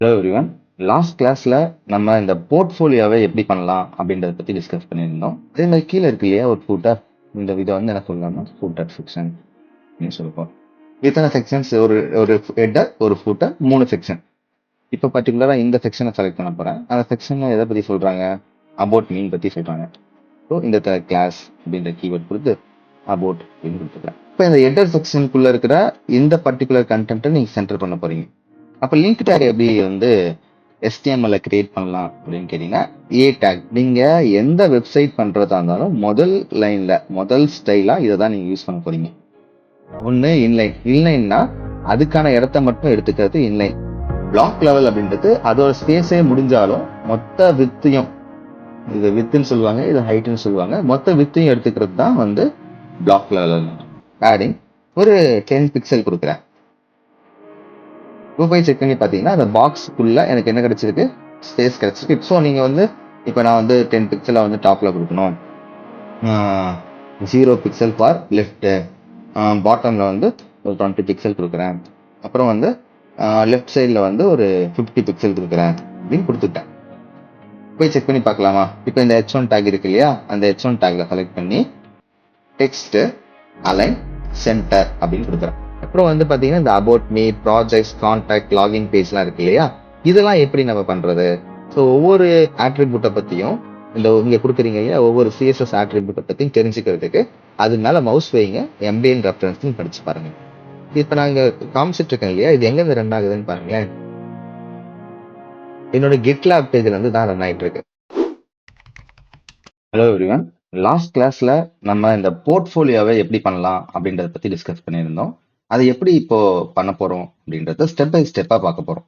Hello everyone. Last கிளாஸ்ல நம்ம இந்த போர்ட்ஃபோலியோவை எப்படி பண்ணலாம் அப்படின்றத பத்தி டிஸ்கஸ் பண்ணியிருந்தோம். அதே மாதிரி கீழே இருக்கு இல்லையா ஒரு ஃபூட்டர். இந்த இதை வந்து என்ன சொல்லலாம்னா ஃபூட்டர் செக்ஷன் அப்படின்னு சொல்லுவோம். இத்தனை செக்ஷன்ஸ், ஒரு ஒரு ஹெட்டர், ஒரு ஃபூட்டர், 3 செக்ஷன். இப்போ பர்டிகுலரா இந்த செக்ஷனை செலக்ட் பண்ண போறேன். அந்த செக்ஷன்ல எதை பத்தி சொல்றாங்க? அபவுட் மீன் பத்தி சொல்றாங்க. ஸோ இந்த கிளாஸ் அப்படின்ற கீவேர்ட் கொடுத்து அபவுட் அப்படின்னு கொடுத்துருக்கேன். இப்போ இந்த ஹெட்டர் செக்ஷனுக்குள்ள இருக்கிற இந்த பர்டிகுலர் கண்டென்ட்டை நீங்க சென்டர் பண்ண போறீங்க. அப்ப லிங்க் டேக் எப்படி வந்து HTML கிரியேட் பண்ணலாம் அப்படின்னு கேட்டீங்கன்னா, ஏ டேக். நீங்க எந்த வெப்சைட் பண்றதா இருந்தாலும் முதல் லைன்ல முதல் ஸ்டைலா இதை தான் நீங்க யூஸ் பண்ண போறீங்க. ஒன்னு இன்லைன். இன்லைன்னா அதுக்கான இடத்த மட்டும் எடுத்துக்கிறது இன்லைன். பிளாக் லெவல் அப்படின்றது அதோட ஸ்பேஸே முடிஞ்சாலும் மொத்த வித்தையும், இது வித்துன்னு சொல்லுவாங்க, இது ஹைட்னு சொல்லுவாங்க, மொத்த வித்தையும் எடுத்துக்கிறது தான் வந்து பிளாக் லெவல். பேடிங் ஒரு 10 பிக்சல் கொடுக்குறேன். போய் செக் பண்ணி பார்த்தீங்கன்னா அந்த பாக்ஸுக்குள்ள எனக்கு என்ன கிடைச்சிருக்கு? ஸ்பேஸ் கிடைச்சிருக்கு. ஸோ நீங்கள் வந்து இப்போ நான் வந்து 10 பிக்சலை வந்து டாப்பில் கொடுக்கணும், 0 பிக்சல் ஃபார் லெஃப்ட்டு, பாட்டமில் வந்து ஒரு 20 பிக்சல் கொடுக்குறேன், அப்புறம் வந்து லெஃப்ட் சைடில் வந்து ஒரு 50 பிக்சல் கொடுக்குறேன் அப்படின்னு கொடுத்துட்டேன். போய் செக் பண்ணி பார்க்கலாமா? இப்போ இந்த H1 டேக் இருக்கு இல்லையா, அந்த H1 டேக்ல செலக்ட் பண்ணி டெக்ஸ்ட் அலைன் சென்டர் அப்படின்னு கொடுக்குறேன். அப்புறம் வந்து பார்த்தீங்கன்னா இந்த about me, projects, contact, login பேஜ்லாம் இருக்கு இல்லையா, இதெல்லாம் எப்படி நம்ம பண்றது? ஸோ ஒவ்வொரு ஆட்ரிபியூட்டை பற்றியும், இந்த இங்கே கொடுக்குறீங்க இல்லையா, ஒவ்வொரு சிஎஸ்எஸ் ஆட்ரிபியூட்டை பற்றியும் தெரிஞ்சுக்கிறதுக்கு அது மேலே மவுஸ் வைங்க, எம்பிஎன் ரெஃபரன்ஸ் படிச்சு பாருங்க. இப்போ நான் இங்கே காமிச்சிட்டு இருக்கேன் இல்லையா, இது எங்கேருந்து ரன் ஆகுதுன்னு பாருங்களேன். என்னோட GitLab பேஜ்ல இருந்து தான் ரன் ஆகிட்டு இருக்கு. Hello everyone. லாஸ்ட் கிளாஸ்ல நம்ம இந்த போர்ட்ஃபோலியோவை எப்படி பண்ணலாம் அப்படின்றத பத்தி டிஸ்கஸ் பண்ணியிருந்தோம். அதை எப்படி இப்போ பண்ண போறோம் அப்படின்றத ஸ்டெப் பை ஸ்டெப்பா பார்க்க போறோம்.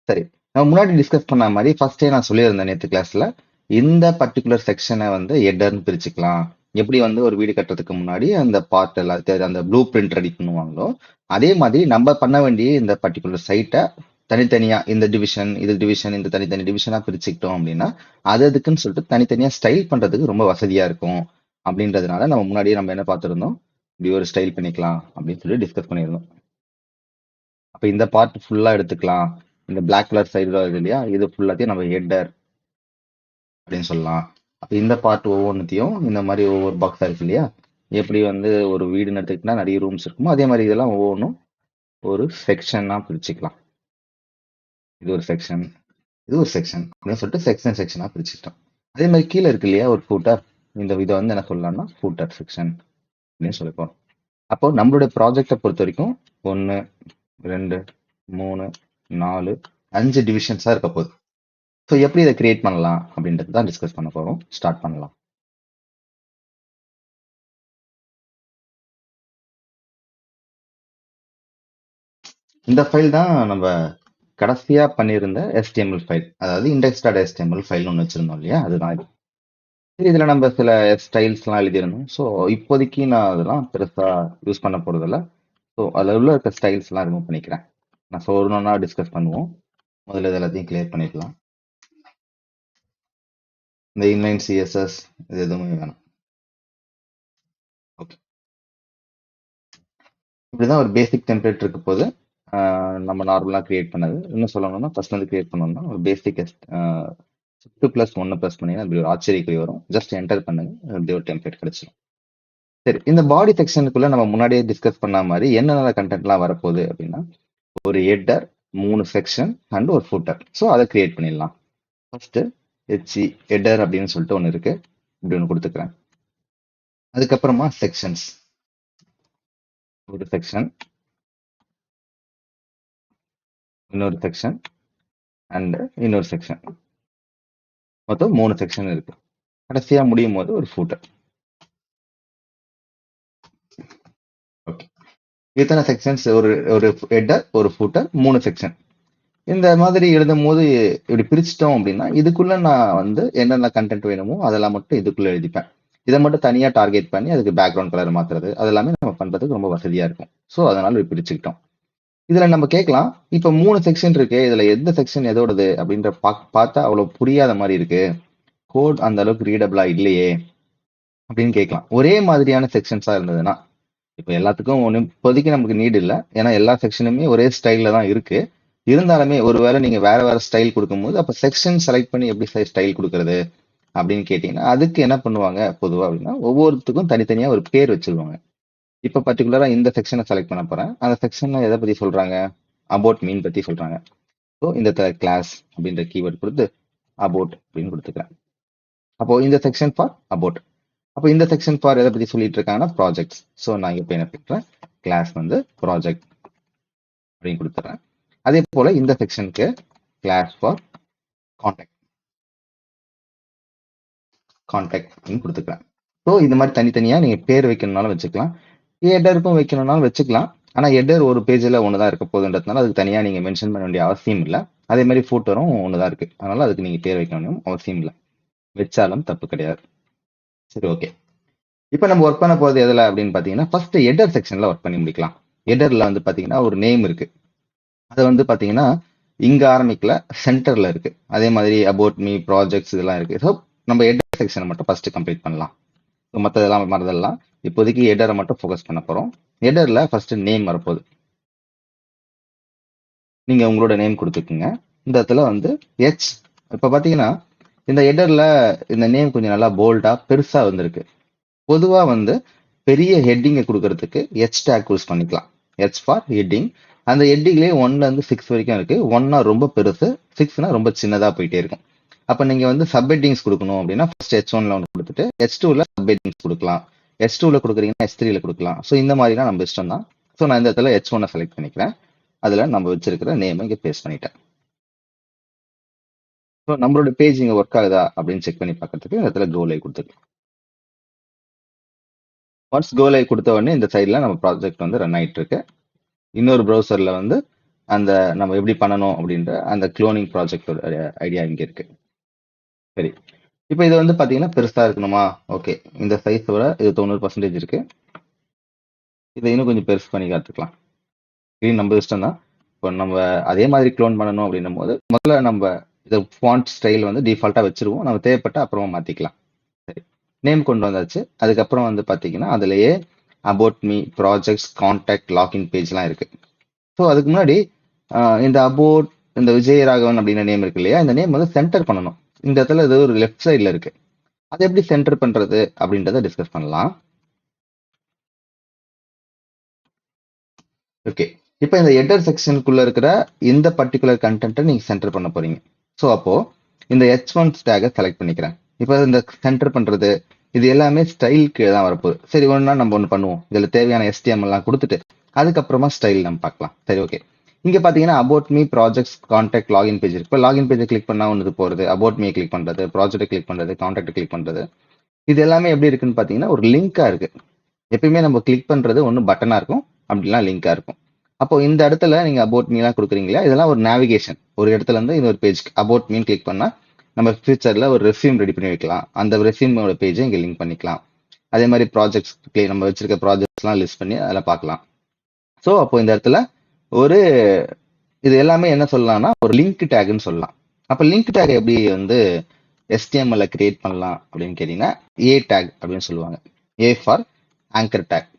சரி, நம்ம முன்னாடி டிஸ்கஸ் பண்ண மாதிரி ஃபர்ஸ்டே நான் சொல்லியிருந்தேன் நேற்று கிளாஸ்ல, இந்த பர்டிகுலர் செக்ஷனை வந்து ஹெட்டர்னு பிரிச்சுக்கலாம். எப்படி வந்து ஒரு வீடு கட்டுறதுக்கு முன்னாடி அந்த பார்ட் எல்லாத்தையும் அந்த ப்ளூ பிரிண்ட் ரெடி பண்ணுவாங்களோ, அதே மாதிரி நம்ம பண்ண வேண்டிய இந்த பர்டிகுலர் சைட்டை தனித்தனியா இந்த டிவிஷன், இது டிவிஷன், இந்த தனித்தனி டிவிஷனா பிரிச்சுக்கிட்டோம் அப்படின்னா அது அதுக்குன்னு சொல்லிட்டு தனித்தனியா ஸ்டைல் பண்றதுக்கு ரொம்ப வசதியா இருக்கும். அப்படின்றதுனால நம்ம முன்னாடியே நம்ம என்ன பார்த்துருந்தோம், இப்படி ஒரு ஸ்டைல் பண்ணிக்கலாம் அப்படின்னு சொல்லி டிஸ்கஸ் பண்ணியிருந்தோம். அப்ப இந்த பார்ட் ஃபுல்லா எடுத்துக்கலாம். இந்த பிளாக் கலர் சைடு வருது இல்லையா, இது ஃபுல்லாத்தையும் நம்ம ஹெட்டர் அப்படின்னு சொல்லலாம். அப்ப இந்த பார்ட் ஒவ்வொன்றுத்தையும் இந்த மாதிரி ஒவ்வொரு பாக்ஸா இருக்கு இல்லையா, எப்படி வந்து ஒரு வீடுன்னு எடுத்துக்கிட்டா நிறைய ரூம்ஸ் இருக்குமோ அதே மாதிரி இதெல்லாம் ஒவ்வொன்றும் ஒரு செக்ஷனா பிரிச்சுக்கலாம். இது ஒரு செக்ஷன், இது ஒரு செக்ஷன் அப்படின்னு சொல்லிட்டு செக்ஷனா பிரிச்சுக்கிட்டோம். அதே மாதிரி கீழே இருக்கு இல்லையா ஒரு ஃபூட்டர், இந்த இதை வந்து என்ன சொல்லலாம்னா ஃபூட்டர் செக்ஷன் அப்படின்னு சொல்லி போறோம். அப்போ நம்மளுடைய ப்ராஜெக்டை பொறுத்த வரைக்கும் 1, 2, 3, 4, 5 டிவிஷன்ஸா இருக்க போகுது. ஸோ எப்படி இதை கிரியேட் பண்ணலாம் அப்படின்றது தான் டிஸ்கஸ் பண்ண போறோம். ஸ்டார்ட் பண்ணலாம். இந்த ஃபைல் தான் நம்ம கடைசியா பண்ணியிருந்த HTML ஃபைல், அதாவது index.html ஃபைல் ஒன்று வச்சிருந்தோம் இல்லையா, அதுதான் இது. இதுல நம்ம சில ஸ்டைல்ஸ்லாம் எழுதியிருந்தோம். ஸோ இப்போதைக்கு நான் அதெல்லாம் பெருசா யூஸ் பண்ண போறதில்ல. ஸோ அதில் உள்ள இருக்க ஸ்டைல்ஸ்லாம் ரிமூவ் பண்ணிக்கிறேன். நான் ஸோ ஒரு ஒன்றா டிஸ்கஸ் பண்ணுவோம். முதல்ல இது எல்லாத்தையும் கிளியர் பண்ணிடலாம். இந்த இன்லைன் சிஎஸ்எஸ் இது எதுவுமே வேணும். ஓகே, இப்படிதான் ஒரு பேசிக் டெம்ப்ளேட் இருக்க போது நம்ம நார்மலாக கிரியேட் பண்ணது. இன்னும் சொல்லணும்னா ஃபர்ஸ்ட் வந்து கிரியேட் பண்ணணும்னா ஒரு பேசிக் +1 ப்ளஸ் பண்ணீங்கன்னா இப்படி ஒரு ஆச்சரியக்குறி வரும். ஜஸ்ட் என்டர் பண்ணுங்க, இப்படி ஒரு டெம்ப்ளேட் கிடைச்சிடும். சரி, இந்த பாடி செக்ஷனுக்குள்ள நம்ம முன்னாடியே டிஸ்கஸ் பண்ண மாதிரி என்னென்ன கண்டென்ட்லாம் வரப்போகுது அப்படின்னா, ஒரு ஹெட்டர், 3 செக்ஷன் அண்ட் ஒரு ஃபூட்டர். ஸோ அதை கிரியேட் பண்ணிடலாம். ஃபர்ஸ்ட் ஹெட்டர் அப்படின்னு சொல்லிட்டு ஒன்று இருக்கு, இப்படி ஒன்று கொடுத்துக்கிறேன். அதுக்கப்புறமா செக்ஷன்ஸ், ஒரு செக்ஷன், இன்னொரு செக்ஷன் அண்ட் இன்னொரு செக்ஷன், மொத்தம் 3 செக்ஷன் இருக்கு. கடைசியா முடியும் போது ஒரு ஃபூட்டர். ஓகே, இத்தனை செக்ஷன்ஸ், ஒரு ஒரு ஹெட்டர், ஒரு ஃபூட்டர், 3 செக்ஷன். இந்த மாதிரி எழுதும் போது இப்படி பிரிச்சிட்டோம் அப்படின்னா இதுக்குள்ள நான் வந்து என்னென்ன கண்டென்ட் வேணுமோ அதெல்லாம் மட்டும் இதுக்குள்ள எழுதிப்பேன். இதை மட்டும் தனியா டார்கெட் பண்ணி அதுக்கு பேக்ரவுண்ட் கலர் மாத்துறது அதெல்லாமே நம்ம பண்றதுக்கு ரொம்ப வசதியா இருக்கும். ஸோ அதனால இப்படி பிரிச்சுக்கிட்டோம். இதுல நம்ம கேட்கலாம், இப்ப 3 செக்ஷன் இருக்கு, இதுல எந்த செக்ஷன் எதோடது அப்படின்ற பார்த்தா அவ்வளவு புரியாத மாதிரி இருக்கு, கோட் அந்த அளவுக்கு ரீடபிளா இல்லையே அப்படின்னு கேட்கலாம். ஒரே மாதிரியான செக்ஷன்ஸா இருந்ததுன்னா, இப்ப எல்லாத்துக்கும் ஒன்று இப்போதைக்கு நமக்கு நீட் இல்லை, ஏன்னா எல்லா செக்ஷனுமே ஒரே ஸ்டைல்ல தான் இருக்கு. இருந்தாலுமே ஒருவேளை நீங்க வேற வேற ஸ்டைல் கொடுக்கும்போது அப்ப செக்ஷன் செலக்ட் பண்ணி எப்படி ஸ்டைல் கொடுக்கறது அப்படின்னு கேட்டீங்கன்னா அதுக்கு என்ன பண்ணுவாங்க பொதுவா அப்படின்னா ஒவ்வொருத்துக்கும் தனித்தனியா ஒரு பேர் வச்சிருவாங்க. இப்ப பர்டிகுலரா இந்த செக்ஷனை செலக்ட் பண்ண போறேன். அந்த செக்ஷன்ல எதை பத்தி சொல்றாங்க? அபவுட் மீன் பத்தி சொல்றாங்க. ஸோ இந்த கிளாஸ் அப்படின்ற கீவேர்ட் கொடுத்து அபவுட் அப்படின்னு கொடுத்துக்கிறேன். அப்போ இந்த செக்ஷன் ஃபார் அபவுட். அப்போ இந்த செக்ஷன் ஃபார் எதை பத்தி சொல்லிட்டு இருக்காங்கன்னா ப்ராஜெக்ட்ஸ். ஸோ நான் இப்போ என்ன பண்றேன், கிளாஸ் வந்து ப்ராஜெக்ட் அப்படின்னு கொடுத்துறேன். அதே போல இந்த செக்ஷனுக்கு கிளாஸ் ஃபார் கான்டாக்ட் அப்படின்னு கொடுத்துக்கிறேன். ஸோ இந்த மாதிரி தனித்தனியா நீங்க பேர் வைக்கணும்னாலும் வச்சுக்கலாம், ஹெடருக்கும் வைக்கணும்னாலும் வச்சுக்கலாம். ஆனா ஹெடர் ஒரு பேஜ்ல ஒண்ணுதான் இருக்க போகுதுன்றதுனால அதுக்கு தனியா நீங்க மென்ஷன் பண்ண வேண்டிய அவசியம் இல்லை. அதே மாதிரி ஃபூட்டரும் ஒண்ணுதான் இருக்கு, அதனால அதுக்கு நீங்க பேர் வைக்கணும் அவசியம் இல்லை, வச்சாலும் தப்பு கிடையாது. சரி, ஓகே. இப்போ நம்ம ஒர்க் பண்ண போறது எதுல அப்படின்னு பாத்தீங்கன்னா ஃபர்ஸ்ட் ஹெடர் செக்ஷன்ல ஒர்க் பண்ணி முடிக்கலாம். ஹெடர்ல வந்து பாத்தீங்கன்னா ஒரு நேம் இருக்கு, அது வந்து பாத்தீங்கன்னா இங்க ஆரம்பிக்கல, சென்டர்ல இருக்கு. அதே மாதிரி அபவுட் மீ, ப்ராஜெக்ட்ஸ் இதெல்லாம் இருக்கு. ஸோ நம்ம ஹெடர் செக்ஷனை மட்டும் ஃபர்ஸ்ட் கம்ப்ளீட் பண்ணலாம். மற்றதெல்லாம் மறந்துடலாம். இப்போதைக்கு ஹெடரை மட்டும் ஃபோக்கஸ் பண்ண போறோம். ஹெடர்ல ஃபர்ஸ்ட் நேம் வரப்போகுது. நீங்க உங்களோட நேம் கொடுத்துக்குங்க. இந்த இடத்துல வந்து ஹெச். இப்ப பாத்தீங்கன்னா இந்த ஹெடர்ல இந்த நேம் கொஞ்சம் நல்லா போல்டா பெருசா வந்திருக்கு. பொதுவா வந்து பெரிய ஹெட்டிங்கை கொடுக்கறதுக்கு ஹெச் டேக் யூஸ் பண்ணிக்கலாம். H for heading. அந்த ஹெட்டிங்லேயே 1ல இருந்து 6 வரைக்கும் இருக்கு. 1னா ரொம்ப பெருசு, 6னா ரொம்ப சின்னதா போயிட்டே இருக்கும். அப்ப நீங்க வந்து சப் ஹெட்டிங்ஸ் கொடுக்கணும் அப்படின்னா ஃபர்ஸ்ட் H1ல ஒன்று கொடுத்துட்டு H2ல சப் ஹெட்டிங்ஸ் கொடுக்கலாம். H2ல கொடுக்குறீங்கன்னா H3ல கொடுக்கலாம். ஸோ இந்த மாதிரிலாம் நம்ம இஷ்டம் தான். ஸோ நான் இந்த இடத்துல H1 செலக்ட் பண்ணிக்கிறேன். அதுல நம்ம வச்சிருக்கிற நேம் இங்க பேஸ்ட் பண்ணிட்டேன். ஸோ நம்மளோட பேஜ் இங்க ஒர்க் ஆகுதா அப்படின்னு செக் பண்ணி பார்க்கறதுக்கு இந்த இடத்துல கோ லைவ் கொடுத்துருக்கோம். ஒன்ஸ் கோ லைவ் கொடுத்த உடனே இந்த சைட்ல நம்ம ப்ராஜெக்ட் வந்து ரன் ஆயிட்டு இருக்கு. இன்னொரு ப்ரௌசர்ல வந்து அந்த நம்ம எப்படி பண்ணணும் அப்படின்ற அந்த குளோனிங் ப்ராஜெக்டோட ஐடியா இங்க இருக்கு. சரி, இப்போ இது வந்து பாத்தீங்கன்னா பெருசா இருக்கணுமா? ஓகே, இந்த சைஸோட இது 90% இருக்கு. இதை இன்னும் கொஞ்சம் பெருசு பண்ணி காத்துக்கலாம். இது நம்ம இஷ்டம் தான். இப்போ நம்ம அதே மாதிரி க்ளோன் பண்ணணும் அப்படின்னும் போது முதல்ல நம்ம இதை ஃபாண்ட் ஸ்டைல் வந்து டிஃபால்ட்டா வச்சிருவோம். நம்ம தேவைப்பட்ட அப்புறமா மாத்திக்கலாம். சரி, நேம் கொண்டு வந்தாச்சு. அதுக்கப்புறம் வந்து பாத்தீங்கன்னா அதுலயே about me, projects, contact, login பேஜ்லாம் இருக்கு. ஸோ அதுக்கு முன்னாடி இந்த அபவுட், இந்த விஜயராகவன் அப்படின்ற நேம் இருக்கு இல்லையா, இந்த நேம் வந்து சென்டர் பண்ணணும். இந்த இடத்துல இது ஒரு லெஃப்ட் சைட்ல இருக்கு. அதை எப்படி சென்டர் பண்றது அப்படின்றத டிஸ்கஸ் பண்ணலாம். ஓகே, இப்போ இந்த ஹெடர் செக்ஷனுக்குள்ள இருக்கிற இந்த பர்டிகுலர் கண்டென்ட்டை நீங்க சென்டர் பண்ண போறீங்க. ஸோ அப்போ இந்த H1 டேகை செலக்ட் பண்ணிக்கிறேன். இப்போ இந்த சென்டர் பண்றது இது எல்லாமே ஸ்டைலுக்கு தான் வரப்போகுது. சரி, ஒன்றா நம்ம ஒன்று பண்ணுவோம். இதில் தேவையான STML எல்லாம் கொடுத்துட்டு அதுக்கப்புறமா ஸ்டைல் நம்ம பார்க்கலாம். சரி, ஓகே. இங்க பாத்தீங்கன்னா about me, projects, contact, login page இருக்கு. இப்போ லாகின் பேஜை கிளிக் பண்ணா ஒன்று போறது, அபவுட் மீ கிளிக் பண்றது, ப்ராஜெக்டை கிளிக் பண்றது, கான்டாக்ட் கிளிக் பண்றது, இது எல்லாமே எப்படி இருக்குன்னு பாத்தீங்கன்னா ஒரு லிங்கா இருக்கு. எப்பயுமே நம்ம கிளிக் பண்றது ஒன்று பட்டனா இருக்கும், அப்படிலாம் லிங்கா இருக்கும். அப்போ இந்த இடத்துல நீங்க அபவுட் மீலாம் கொடுக்குறீங்களா, இதெல்லாம் ஒரு நேவிகேஷன். ஒரு இடத்துல இருந்து இன்னொரு பேஜ்க்கு அபவுட் மீன் கிளிக் பண்ணா நம்ம ஃபியூச்சர்ல ஒரு ரெஸ்யூம் ரெடி பண்ணி வைக்கலாம். அந்த ரெஸ்யூமோட பேஜை இங்க லிங்க் பண்ணிக்கலாம். அதே மாதிரி ப்ராஜெக்ட்ஸ் நம்ம வச்சிருக்க ப்ராஜெக்ட்ஸ்லாம் லிஸ்ட் பண்ணி அதெல்லாம் பார்க்கலாம். ஸோ அப்போ இந்த இடத்துல ஒரு இது எல்லாமே என்ன சொல்லலாம்னா ஒரு லிங்க் டேக்னு சொல்லலாம். அப்போ லிங்க் டேக் எப்படி வந்து HTML கிரியேட் பண்ணலாம் அப்படின்னு கேட்டீங்கன்னா ஏ டேக் அப்படின்னு சொல்லுவாங்க. A for anchor tag.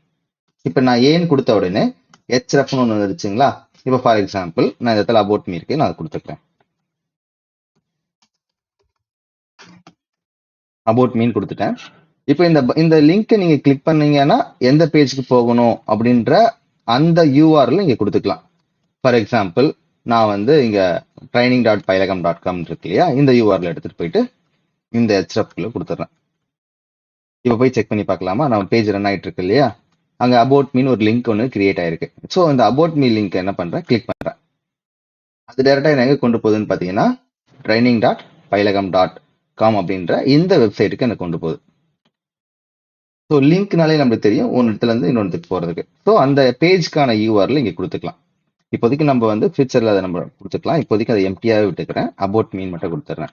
இப்போ நான் ஏன்னு கொடுத்த உடனே hrefன்னு ஒன்று வந்துருச்சுங்களா. இப்போ ஃபார் எக்ஸாம்பிள் நான் இந்த இடத்துல அபவுட் மீ இருக்கு, நான் அதை கொடுத்துருக்கேன். அபவுட் மீன் கொடுத்துட்டேன். இப்போ இந்த லிங்க் நீங்க கிளிக் பண்ணீங்கன்னா எந்த பேஜ்க்கு போகணும் அப்படின்ற அந்த யூஆர்எல் இங்க கொடுத்துக்கலாம். ஃபார் எக்ஸாம்பிள் நான் வந்து இங்க training.pylagam.com இருக்கு இல்லையா, இந்த யூஆர்எல் எடுத்துட்டு போயிட்டு இந்த hrefக்குள்ள கொடுத்துட்றேன். இப்போ போய் செக் பண்ணி பார்க்கலாமா, நம்ம பேஜ் ரன் ஆயிட்டு இருக்கு இல்லையா, அங்க அபவுட் மீன் ஒரு லிங்க் ஒன்று கிரியேட் ஆயிருக்கு. ஸோ இந்த அபவுட் மீ லிங்க் என்ன பண்றேன், கிளிக் பண்றேன். அது டைரக்டா எங்க கொண்டு போகுதுன்னு பாத்தீங்கன்னா training.pylagam.com அப்படின்ற இந்த வெப்சைட்டுக்கு எனக்கு கொண்டு போகுது. ஸோ லிங்க்னாலே நம்மளுக்கு தெரியும் ஒரு இடத்துல இருந்து இன்னொன்றுக்கு போறதுக்கு. ஸோ அந்த பேஜ்க்கான யூஆர்எல் இங்க கொடுத்துக்கலாம். இப்போதைக்கு நம்ம வந்து ஃபியூச்சர்ல அதை நம்ம கொடுத்துக்கலாம். இப்போதைக்கு அதை எம்டியாவே விட்டுக்கிறேன், அபவுட் மீன் மட்டும் கொடுத்துட்றேன்.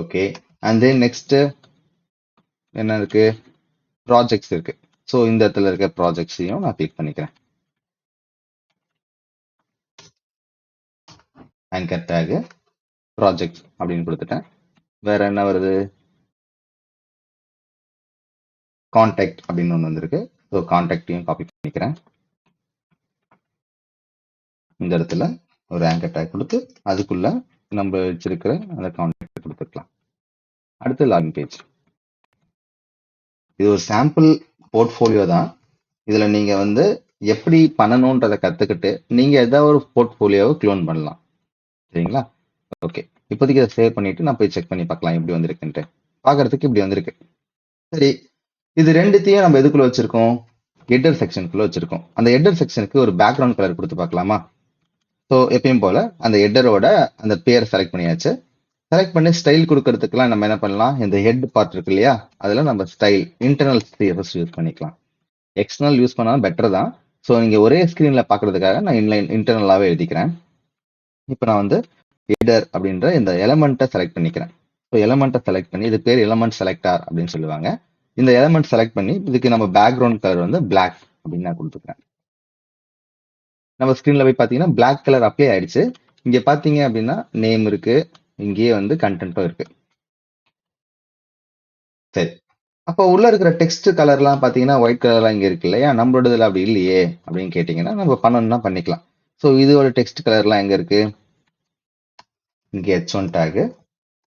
ஓகே, அண்ட் தென் நெக்ஸ்ட் என்ன இருக்கு, ப்ராஜெக்ட்ஸ் இருக்கு. ஸோ இந்த இடத்துல இருக்க ப்ராஜெக்ட்ஸையும் நான் கிளிக் பண்ணிக்கிறேன். ஆங்கர் டேக் ப்ராஜெக்ட் அப்படின்னு கொடுத்துட்டேன். வேற என்ன வருது, கான்டாக்ட் அப்படின்னு ஒன்று வந்திருக்கு. ஸோ கான்டாக்டையும் காப்பி பண்ணிக்கிறேன். இந்த இடத்துல ஒரு ஆங்கர் டேக் கொடுத்து அதுக்குள்ள நம்ம வச்சிருக்கிற அந்த கான்டாக்ட் கொடுத்துக்கலாம். அடுத்து லாகின் பேஜ். இது ஒரு சாம்பிள் போர்ட்ஃபோலியோ தான். இதுல நீங்க வந்து எப்படி பண்ணணும்ன்றதை கத்துக்கிட்டு நீங்க ஏதாவது ஒரு போர்ட்ஃபோலியோவை க்ளோன் பண்ணலாம். சரிங்களா? ஓகே, இப்போதைக்கு அதை சேவ் பண்ணிட்டு நான் போய் செக் பண்ணி பார்க்கலாம் எப்படி வந்திருக்குன்ட்டு. பார்க்கறதுக்கு இப்படி வந்திருக்கு. சரி, இது ரெண்டுத்தையும் நம்ம எதுக்குள்ள வச்சிருக்கோம்? ஹெட்டர் செக்ஷனுக்குள்ள வச்சிருக்கோம். அந்த ஹெட்டர் செக்ஷனுக்கு ஒரு பேக்ரவுண்ட் கலர் கொடுத்து பார்க்கலாமா? ஸோ எப்பயும் போல அந்த ஹெட்டரோட அந்த பேரை செலக்ட் பண்ணியாச்சு. செலக்ட் பண்ணி ஸ்டைல் கொடுக்கறதுக்குலாம் நம்ம என்ன பண்ணலாம்? இந்த ஹெட் பார்ட் இருக்கு இல்லையா, அதுல நம்ம ஸ்டைல் இன்டர்னல் CSS யூஸ் பண்ணிக்கலாம். எக்ஸ்டர்னல் யூஸ் பண்ணாலும் பெட்டர் தான். ஸோ நீங்க ஒரே ஸ்கிரீன்ல பாக்குறதுக்காக நான் இன்டர்னலாவே எழுதிக்கிறேன். இப்போ நான் வந்து ஹெடர் அப்படின்ற இந்த எலமெண்ட்டை செலக்ட் பண்ணிக்கிறேன். ஸோ எலமெண்ட்டை செலக்ட் பண்ணி இது பேர் எலமெண்ட் செலக்டார் அப்படின்னு சொல்லுவாங்க. இந்த எலமெண்ட் செலக்ட் பண்ணி இதுக்கு நம்ம பேக்ரவுண்ட் கலர் வந்து பிளாக் அப்படின்னு நான் கொடுத்துக்கிறேன். நம்ம ஸ்கிரீன்ல போய் பார்த்தீங்கன்னா பிளாக் கலர் அப்ளை ஆயிடுச்சு. இங்க பாத்தீங்க அப்படின்னா நேம் இருக்கு, இங்கேயே வந்து கண்டென்ட்டும் இருக்கு. சரி, அப்போ உள்ள இருக்கிற டெக்ஸ்ட் கலர்லாம் பாத்தீங்கன்னா ஒயிட் கலர்லாம் இங்க இருக்கு இல்லையா, நம்மளோட இதுல அப்படி இல்லையே அப்படின்னு கேட்டீங்கன்னா நம்ம பண்ணணும்னா பண்ணிக்கலாம். ஸோ இதோட டெக்ஸ்ட் கலர்லாம் எங்க இருக்கு? இங்கே H1 டேக்.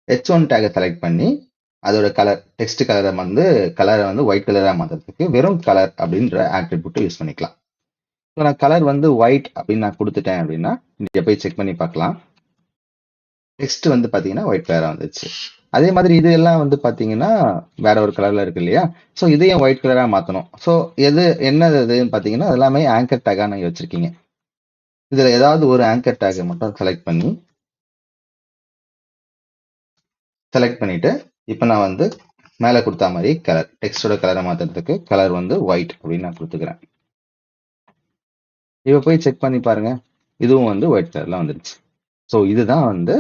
H1 டேகை செலக்ட் பண்ணி அதோட கலர் டெக்ஸ்ட் கலரை வந்து ஒயிட் கலரா மாத்துறதுக்கு வெறும் கலர் அப்படின்ற ஆட்ரிபியூட் யூஸ் பண்ணிக்கலாம். ஸோ நான் கலர் வந்து ஒயிட் அப்படின்னு நான் கொடுத்துட்டேன் அப்படின்னா இங்க போய் செக் பண்ணி பார்க்கலாம். டெக்ஸ்ட் வந்து பாத்தீங்கன்னா ஒயிட் கலரா வந்துச்சு. அதே மாதிரி இது எல்லாம் வந்து பாத்தீங்கன்னா வேற ஒரு கலர்ல இருக்கு இல்லையா, ஸோ இதையும் ஒயிட் கலரா மாத்தணும். ஸோ என்னதுன்னு பாத்தீங்கன்னா எல்லாமே ஆங்கர் டேகா நீங்க வச்சிருக்கீங்க. இதுல ஏதாவது ஒரு ஆங்கர் டேகை மட்டும் செலக்ட் பண்ணிட்டு இப்போ நான் வந்து மேல கொடுத்த மாதிரி கலர் டெக்ஸ்டோட கலரை மாத்துறதுக்கு கலர் வந்து ஒயிட் அப்படின்னு நான் கொடுத்துக்கிறேன். இப்போ போய் செக் பண்ணி பாருங்க, இதுவும் வந்து ஒயிட் கலர்ல வந்துருச்சு. ஸோ இதுதான் வந்து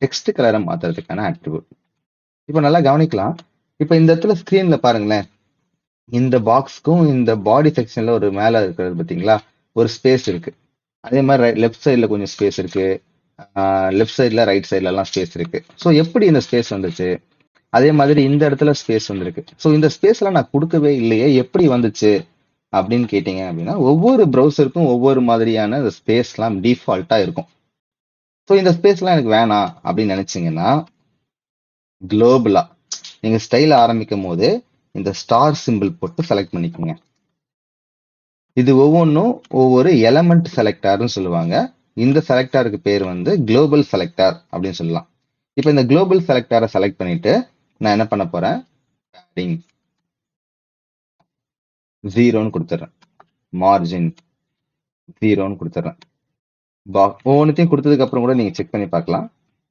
டெக்ஸ்ட் கலரை மாத்துறதுக்கான ஆட்ரிபியூட். இப்போ நல்லா கவனிக்கலாம். இப்போ இந்த இடத்துல ஸ்கிரீன்ல பாருங்களேன், இந்த பாக்ஸ்க்கும் இந்த பாடி செக்ஷன்ல ஒரு மேல இருக்கிறது பாத்தீங்களா, ஒரு ஸ்பேஸ் இருக்கு. அதே மாதிரி லெஃப்ட் சைட்ல கொஞ்சம் ஸ்பேஸ் இருக்கு, லெஃப்ட் சைட்ல ரைட் சைட்ல எல்லாம் ஸ்பேஸ் இருக்கு. ஸோ எப்படி இந்த ஸ்பேஸ் வந்துச்சு? அதே மாதிரி இந்த இடத்துல ஸ்பேஸ் வந்திருக்கு. ஸோ இந்த ஸ்பேஸ்லாம் நான் கொடுக்கவே இல்லையே, எப்படி வந்துச்சு அப்படின்னு கேட்டீங்க அப்படின்னா ஒவ்வொரு ப்ரௌசருக்கும் ஒவ்வொரு மாதிரியான ஸ்பேஸ்லாம் டிஃபால்ட்டா இருக்கும். ஸோ இந்த ஸ்பேஸ்லாம் எனக்கு வேணாம் அப்படின்னு நினைச்சீங்கன்னா குளோபலா நீங்க ஸ்டைல் ஆரம்பிக்கும் போது இந்த ஸ்டார் சிம்பிள் போட்டு செலக்ட் பண்ணிக்கோங்க. இது ஒவ்வொன்றும் ஒவ்வொரு எலமெண்ட் செலக்டார்னு சொல்லுவாங்க. இந்த செலக்டாருக்கு பேர் வந்து குளோபல் செலக்டார் அப்படின்னு சொல்லலாம். இப்போ இந்த குளோபல் செலக்டாரை செலக்ட் பண்ணிட்டு நான் என்ன பண்ண போறேன்? பேடிங் 0ன்னு கொடுத்துட்றேன், மார்ஜின் 0ன்னு கொடுத்துட்றேன். ஒவ்வொன்றுத்தையும் கொடுத்ததுக்கு அப்புறம் கூட நீங்க செக் பண்ணி பார்க்கலாம்.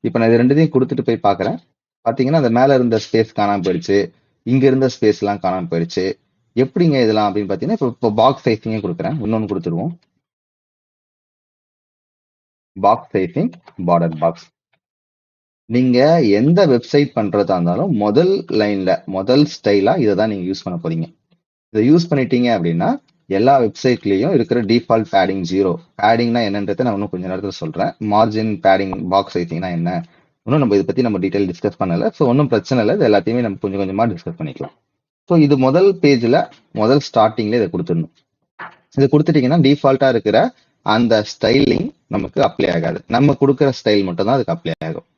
இப்போ நான் இது ரெண்டுத்தையும் கொடுத்துட்டு போய் பார்க்குறேன். பார்த்தீங்கன்னா அந்த மேல இருந்த ஸ்பேஸ் காணாம போயிடுச்சு, இங்க இருந்த ஸ்பேஸ் எல்லாம் காணாம போயிடுச்சு. எப்படிங்க இதெல்லாம் அப்படின்னு பார்த்தீங்கன்னா இப்போ பாக்ஸ் சைஸிங்கே கொடுக்குறேன். இன்னொன்று கொடுத்துருவோம், பாக்ஸ் சைசிங் பார்டர் பாக்ஸ். நீங்க எந்த வெப்சைட் பண்றதா இருந்தாலும் முதல் லைன்ல முதல் ஸ்டைலா இதை தான் நீங்க யூஸ் பண்ண போறீங்க. இதை யூஸ் பண்ணிட்டீங்க அப்படின்னா எல்லா வெப்சைட்லயும் இருக்கிற டிஃபால்ட் பேடிங் 0. பேடிங்னா என்னன்றதை நான் இன்னும் கொஞ்ச நேரத்தில் சொல்றேன். மார்ஜின் பேடிங் பாக்ஸ் சைசிங்னா என்ன, இன்னும் நம்ம இதை பத்தி நம்ம டீடைல் டிஸ்கஸ் பண்ணல. ஸோ ஒன்றும் பிரச்சனை இல்லை, இது எல்லாத்தையுமே நம்ம கொஞ்சம் கொஞ்சமா டிஸ்கஸ் பண்ணிக்கலாம். ஸோ இது முதல் பேஜ்ல முதல் ஸ்டார்டிங்ல இதை கொடுத்துடணும். இதை கொடுத்துட்டீங்கன்னா டிஃபால்ட்டா இருக்கிற அந்த ஸ்டைலிங் நமக்கு அப்ளை ஆகாது. நம்ம கொடுக்குற ஸ்டைல் மட்டும் தான் அதுக்கு அப்ளை ஆகும்.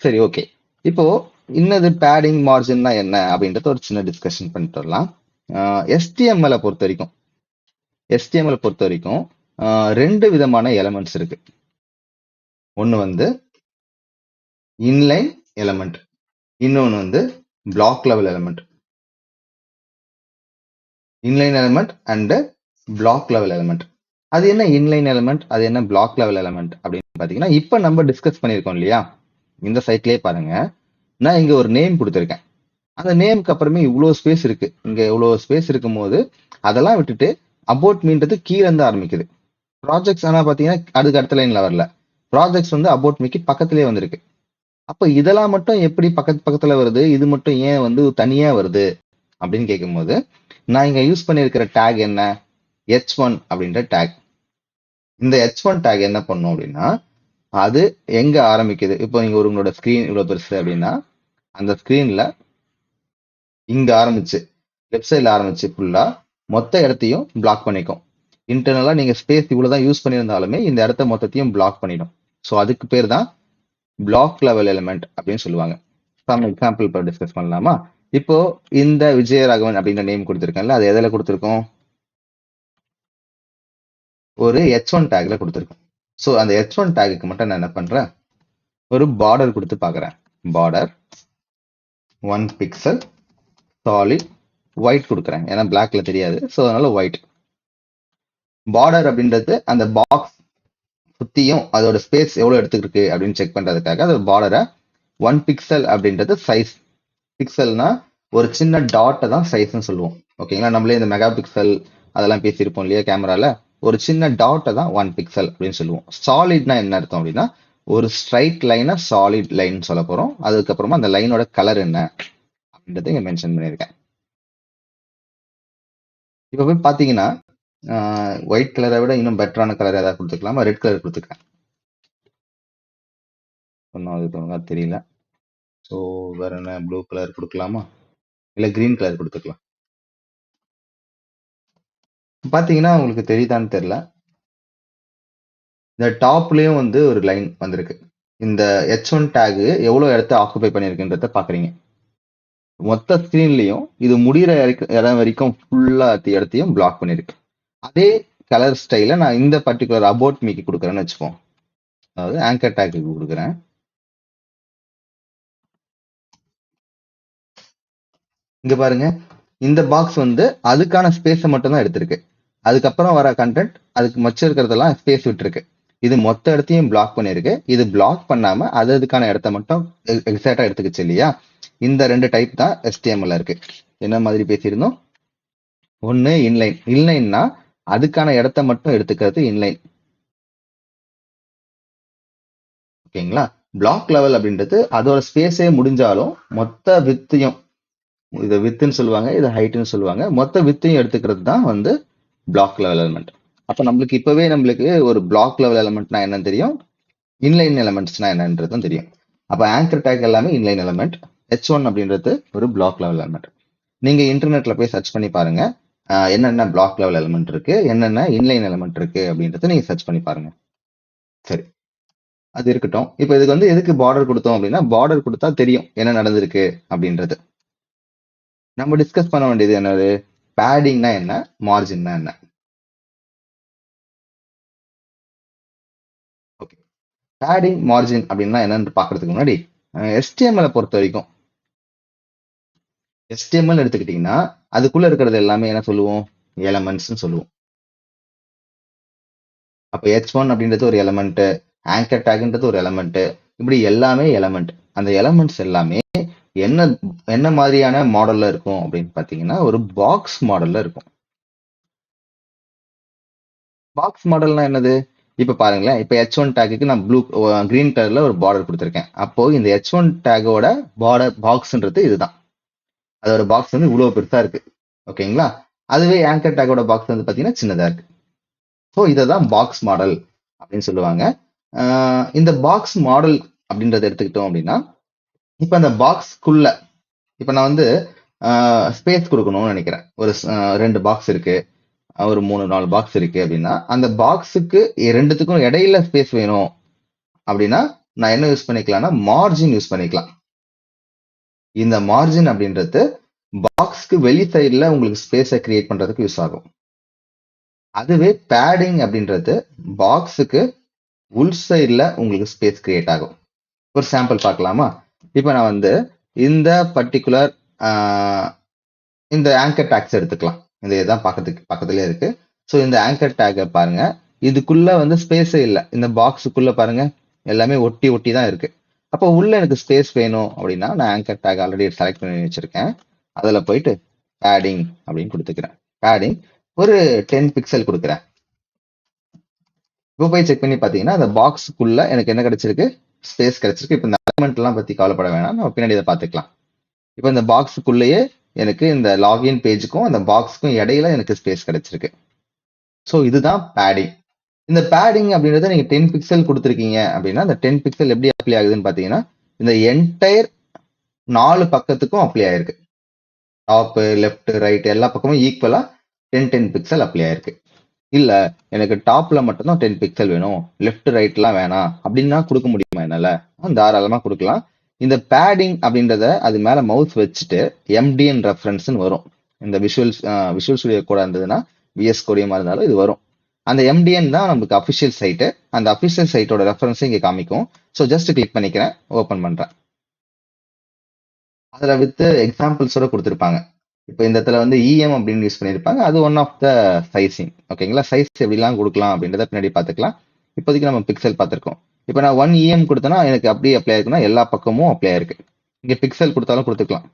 சரி, ஓகே. இப்போ இன்னது பேடிங் மார்ஜின்னா என்ன அப்படின்றத ஒரு சின்ன டிஸ்கஷன் பண்ணிட்டு வரலாம். HTML பொறுத்த வரைக்கும் ரெண்டு விதமான எலமெண்ட்ஸ் இருக்கு. ஒன்னு வந்து இன்லைன் எலமெண்ட், இன்னொன்னு வந்து black level element. Inline element and black level element. அது என்ன இன்லைன் எலமெண்ட், அது என்ன பிளாக் லெவல் எலமெண்ட் அப்படின்னு பாத்தீங்கன்னா இப்ப நம்ம டிஸ்கஸ் பண்ணிருக்கோம் இல்லையா, இந்த சைட்லயே பாருங்க, நான் இங்க ஒரு நேம் கொடுத்துருக்கேன். அந்த நேமுக்கு அப்புறமே இவ்வளவு ஸ்பேஸ் இருக்கு. இங்க இவ்வளவு ஸ்பேஸ் இருக்கும் போது அதெல்லாம் விட்டுட்டு அபவுட் மீன்றது கீழே இருந்து ஆரம்பிக்குது. ப்ராஜெக்ட்ஸ் ஆனா பாத்தீங்கன்னா அதுக்கு அடுத்த லைன்ல வரல, ப்ராஜெக்ட்ஸ் வந்து அபவுட் மீக்கு பக்கத்திலே வந்திருக்கு. அப்ப இதெல்லாம் மட்டும் எப்படி பக்கத்துல வருது, இது மட்டும் ஏன் வந்து தனியா வருது அப்படின்னு கேட்கும்போது நான் இங்க யூஸ் பண்ணிருக்கிற டேக் என்ன, H1 அப்படின்ற டேக். இந்த H1 டேக் என்ன பண்ணும் அப்படின்னா அது எங்க ஆரம்பிக்குது, இப்போ நீங்க உங்களோட ஸ்கிரீன் இவ்வளவு பெருசு அப்படின்னா அந்த ஸ்கிரீன்ல இங்க ஆரம்பிச்சு லெஃப்ட் சைட்ல ஆரம்பிச்சு ஃபுல்லா மொத்த இடத்தையும் பிளாக் பண்ணிக்கும். இன்டர்னலா நீங்க ஸ்பேஸ் இவ்வளவுதான் யூஸ் பண்ணியிருந்தாலுமே இந்த இடத்த மொத்தத்தையும் பிளாக் பண்ணிடும். ஸோ அதுக்கு பேர் தான் பிளாக் லெவல் எலிமெண்ட் அப்படின்னு சொல்லுவாங்க. சம் எக்ஸாம்பிள் இப்போ டிஸ்கஸ் பண்ணலாமா? இப்போ இந்த விஜயராகவன் அப்படின்ற நேம் கொடுத்துருக்கேன்ல, அது எதில் கொடுத்துருக்கோம்? ஒரு H1 டேக்ல கொடுத்துருக்கோம். ஸோ அந்த H1 டேகுக்கு மட்டும் நான் என்ன பண்றேன், ஒரு பார்டர் கொடுத்து பார்க்குறேன். பார்டர் 1 பிக்சல் சாலிட் ஒயிட் கொடுக்குறேன். ஏன்னா பிளாக்ல தெரியாது, ஸோ அதனால ஒயிட். பார்டர் அப்படின்றது அந்த பாக்ஸ் சுத்தியும் அதோட ஸ்பேஸ் எவ்வளவு எடுத்துக்கிருக்கு அப்படின்னு செக் பண்றதுக்காக அது பார்டரை 1 பிக்சல் அப்படின்றது சைஸ். பிக்சல்னா ஒரு சின்ன டாட்டை தான் சைஸ்ன்னு சொல்லுவோம். ஓகேங்களா? நம்மளே இந்த மெகா பிக்சல் அதெல்லாம் பேசியிருப்போம் இல்லையா கேமரால. ஒரு சின்ன டாட்டை தான் 1 பிக்சல் அப்படின்னு சொல்லுவோம். சாலிட்னா என்ன அர்த்தம் அப்படின்னா, ஒரு ஸ்ட்ரைட் லைனை சாலிட் லைன் சொல்ல போறோம். அதுக்கப்புறமா அந்த லைனோட கலர் என்ன அப்படின்றத இங்க மென்ஷன் பண்ணியிருக்கேன். இப்போ போய் பார்த்தீங்கன்னா ஒயிட் கலரை விட இன்னும் பெட்டரான கலர் ஏதாவது கொடுத்துக்கலாமா? ரெட் கலர் கொடுத்துக்கிறேன். ஒன்றும் அது ஒழுங்கா தெரியல. ஸோ வேற என்ன, ப்ளூ கலர் கொடுக்கலாமா? இல்லை கிரீன் கலர் கொடுத்துக்கலாம். பார்த்தீங்கன்னா உங்களுக்கு தெரியுதான்னு தெரியல, இந்த டாப்லயும் வந்து ஒரு லைன் வந்திருக்கு. இந்த H1 டேக் எவ்வளவு இடத்த ஆக்குபை பண்ணிருக்குன்றத பாக்குறீங்க. மொத்த ஸ்கிரீன்லயும் இது முடிகிற இடம் வரைக்கும் ஃபுல்லா இடத்தையும் பிளாக் பண்ணிருக்கு. அதே கலர் ஸ்டைல நான் இந்த பர்டிகுலர் அபவுட் மீக்கு கொடுக்குறேன்னு வச்சுப்போம். அதாவது ஆங்கர் டேக்கு கொடுக்குறேன். இங்க பாருங்க, இந்த பாக்ஸ் வந்து அதுக்கான ஸ்பேஸை மட்டும் தான் எடுத்திருக்கு. அதுக்கப்புறம் வர கண்டென்ட் அதுக்கு மச்சம் இருக்கிறதெல்லாம் ஸ்பேஸ் விட்டுருக்கு. இது மொத்த இடத்தையும் பிளாக் பண்ணிருக்கு. இது பிளாக் பண்ணாம அதுக்கான இடத்த மட்டும் எக்ஸாக்டா எடுத்துக்கிச்சு இல்லையா? இந்த ரெண்டு டைப் தான் HTML இருக்கு. என்ன மாதிரி பேசியிருந்தோம்? ஒன்னு இன்லைன். இன்லைன்னா அதுக்கான இடத்த மட்டும் எடுத்துக்கிறது இன்லைன். ஓகேங்களா? பிளாக் லெவல் அப்படின்றது அதோட ஸ்பேஸே முடிஞ்சாலும் மொத்த வித்தையும், இதை வித்துன்னு சொல்லுவாங்க, இதை ஹைட்னு சொல்லுவாங்க, மொத்த வித்தையும் எடுத்துக்கிறது தான் வந்து பிளாக் லெவல் எலிமெண்ட். அப்ப நம்மளுக்கு இப்பவே நம்மளுக்கு ஒரு பிளாக் லெவல் எலிமெண்ட்னா என்னன்னு தெரியும், இன்லைன் எலிமெண்ட்ஸ்னா என்னன்றதும் தெரியும். அப்ப ஆங்கர் டேக் எல்லாமே இன்லைன் எலிமெண்ட், H1 அப்படின்றது ஒரு பிளாக் லெவல் எலிமெண்ட். நீங்க இன்டர்நெட்ல போய் சர்ச் பண்ணி பாருங்க, என்னென்ன பிளாக் லெவல் எலிமெண்ட் இருக்கு, என்னென்ன இன்லைன் எலிமெண்ட் இருக்கு அப்படின்றத நீங்க சர்ச் பண்ணி பாருங்க. சரி, அது இருக்கட்டும். இப்போ இதுக்கு வந்து எதுக்கு பார்டர் கொடுத்தோம் அப்படின்னா, பார்டர் கொடுத்தா தெரியும் என்ன நடந்திருக்கு அப்படின்றது. நம்ம டிஸ்கஸ் பண்ண வேண்டியது என்னது, பேடிங்னா என்ன, மார்ஜின்னா என்ன. ஓகே, பேடிங் மார்ஜின் அப்படின்னா என்னன்னு பாக்குறதுக்கு முன்னாடி HTML பொறுத்த வரைக்கும், HTML எடுத்துக்கிட்டீங்கன்னா அதுக்குள்ள இருக்கிறது எல்லாமே என்ன சொல்லுவோம், எலமெண்ட்ஸ் சொல்லுவோம். அப்ப H1 அப்படின்றது ஒரு எலமெண்ட், ஆங்கர் டேக்ன்றது ஒரு எலமெண்ட், இப்படி எல்லாமே எலமெண்ட். அந்த எலமெண்ட்ஸ் எல்லாமே என்ன என்ன மாதிரியான மாடல்ல இருக்கும் அப்படின்னு பாத்தீங்கன்னா, ஒரு பாக்ஸ் மாடல்ல இருக்கும். பாக்ஸ் மாடல்னா என்னது? இப்ப பாருங்களேன், இப்ப H1 டேக்கு நான் கிரீன் கலர்ல ஒரு பார்டர் கொடுத்துருக்கேன். அப்போ இந்த H1 டேகோட பார்டர் பாக்ஸ்ன்றது இதுதான். அதோட பாக்ஸ் வந்து இவ்வளவு பெருசா இருக்கு. ஓகேங்களா? அதுவே ஆங்கர் டேகோட பாக்ஸ் வந்து பாத்தீங்கன்னா சின்னதா இருக்கு. ஸோ இதை தான் பாக்ஸ் மாடல் அப்படின்னு சொல்லுவாங்க. இந்த பாக்ஸ் மாடல் அப்படின்றத எடுத்துக்கிட்டோம் அப்படின்னா, இப்ப அந்த பாக்ஸ்க்குள்ள இப்ப நான் வந்து ஸ்பேஸ் கொடுக்கணும்னு நினைக்கிறேன். ஒரு 2 பாக்ஸ் இருக்கு, ஒரு 3-4 பாக்ஸ் இருக்கு அப்படின்னா, அந்த பாக்ஸுக்கு ரெண்டுத்துக்கும் இடையில ஸ்பேஸ் வேணும் அப்படின்னா நான் என்ன யூஸ் பண்ணிக்கலாம்னா மார்ஜின் யூஸ் பண்ணிக்கலாம். இந்த மார்ஜின் அப்படின்றது பாக்ஸ்க்கு வெளி சைட்ல உங்களுக்கு ஸ்பேஸை கிரியேட் பண்றதுக்கு யூஸ் ஆகும். அதுவே பேடிங் அப்படின்றது பாக்ஸுக்கு உள் சைட்ல உங்களுக்கு ஸ்பேஸ் கிரியேட் ஆகும். ஒரு சாம்பிள் பார்க்கலாமா? இப்போ நான் வந்து இந்த பர்டிகுலர் இந்த ஆங்கர் டேக்ஸ் எடுத்துக்கலாம். இந்த இதுதான் பக்கத்துலயே இருக்கு. ஸோ இந்த ஆங்கர் டேக்கை பாருங்க, இதுக்குள்ள வந்து ஸ்பேஸே இல்லை. இந்த பாக்ஸுக்குள்ள பாருங்க எல்லாமே ஒட்டி ஒட்டி தான் இருக்கு. அப்போ உள்ள எனக்கு ஸ்பேஸ் வேணும் அப்படின்னா நான் ஆங்கர் டேக் ஆல்ரெடி செலக்ட் பண்ணி வச்சிருக்கேன். அதுல போயிட்டு பேடிங் அப்படின்னு கொடுத்துக்கிறேன். பேடிங் ஒரு 10 பிக்சல் கொடுக்குறேன். இப்போ போய் செக் பண்ணி பார்த்தீங்கன்னா அந்த பாக்ஸுக்குள்ள எனக்கு என்ன கிடைச்சிருக்கு, ஸ்பேஸ் கிடைச்சிருக்கு. இப்போ இந்த எலிமெண்ட் எல்லாம் பத்தி கவலைப்பட வேணாம், நம்ம பின்னாடி இதை பார்த்துக்கலாம். இப்போ இந்த பாக்ஸுக்குள்ளேயே எனக்கு இந்த லாகின் பேஜுக்கும் அந்த பாக்ஸுக்கும் இடையில எனக்கு ஸ்பேஸ் கிடைச்சிருக்கு. ஸோ இதுதான் பேடிங். இந்த பேடிங் அப்படின்றத நீங்க 10 பிக்சல் கொடுத்துருக்கீங்க அப்படின்னா, இந்த 10 பிக்சல் எப்படி அப்ளை ஆகுதுன்னு பாத்தீங்கன்னா, இந்த என்டையர் 4 பக்கத்துக்கும் அப்ளை ஆயிருக்கு. டாப், லெஃப்ட், ரைட் எல்லா பக்கமும் ஈக்குவலா 10 பிக்சல் அப்ளை ஆயிருக்கு. இல்ல எனக்கு டாப்ல மட்டும்தான் 10 பிக்சல் வேணும், லெஃப்ட் ரைட்லாம் வேணாம் அப்படின்னா கொடுக்க முடியுமா என்னால? தாராளமா கொடுக்கலாம். இந்த பேடிங் அப்படின்றத அது மேல மவுஸ் வச்சுட்டு எம்டிஎன் ரெஃபரன்ஸ்னு வரும். இந்த விஷுவல் ஸ்டுடியோ கூட இருந்ததுன்னா விஎஸ் கோடியமா இருந்தாலும் இது வரும். அந்த எம்டிஎன் தான் நமக்கு அஃபிஷியல் சைட்டு. அந்த அஃபிஷியல் சைட்டோட ரெஃபரன்ஸ் இங்க காமிக்கும். ஸோ ஜஸ்ட் கிளிக் பண்ணிக்கிறேன், ஓப்பன் பண்றேன். அதுல வித் எக்ஸாம்பிள்ஸோட கொடுத்துருப்பாங்க. இப்போ இந்த இடத்துல வந்து இஎம் அப்படின்னு யூஸ் பண்ணியிருப்பாங்க. அது ஒன் ஆஃப் த சைசிங். ஓகேங்களா? சைஸ் எப்படிலாம் கொடுக்கலாம் அப்படின்றத பின்னாடி பார்த்துக்கலாம். இப்போதைக்கு நம்ம பிக்சல் பார்த்துருக்கோம். இப்போ நான் 1 இஎம் கொடுத்தேன்னா எனக்கு அப்படியே அப்ளை ஆயிருக்குன்னா எல்லா பக்கமும் அப்ளை ஆயிருக்கு. இங்கே பிக்சல் கொடுத்தாலும் கொடுத்துக்கலாம்.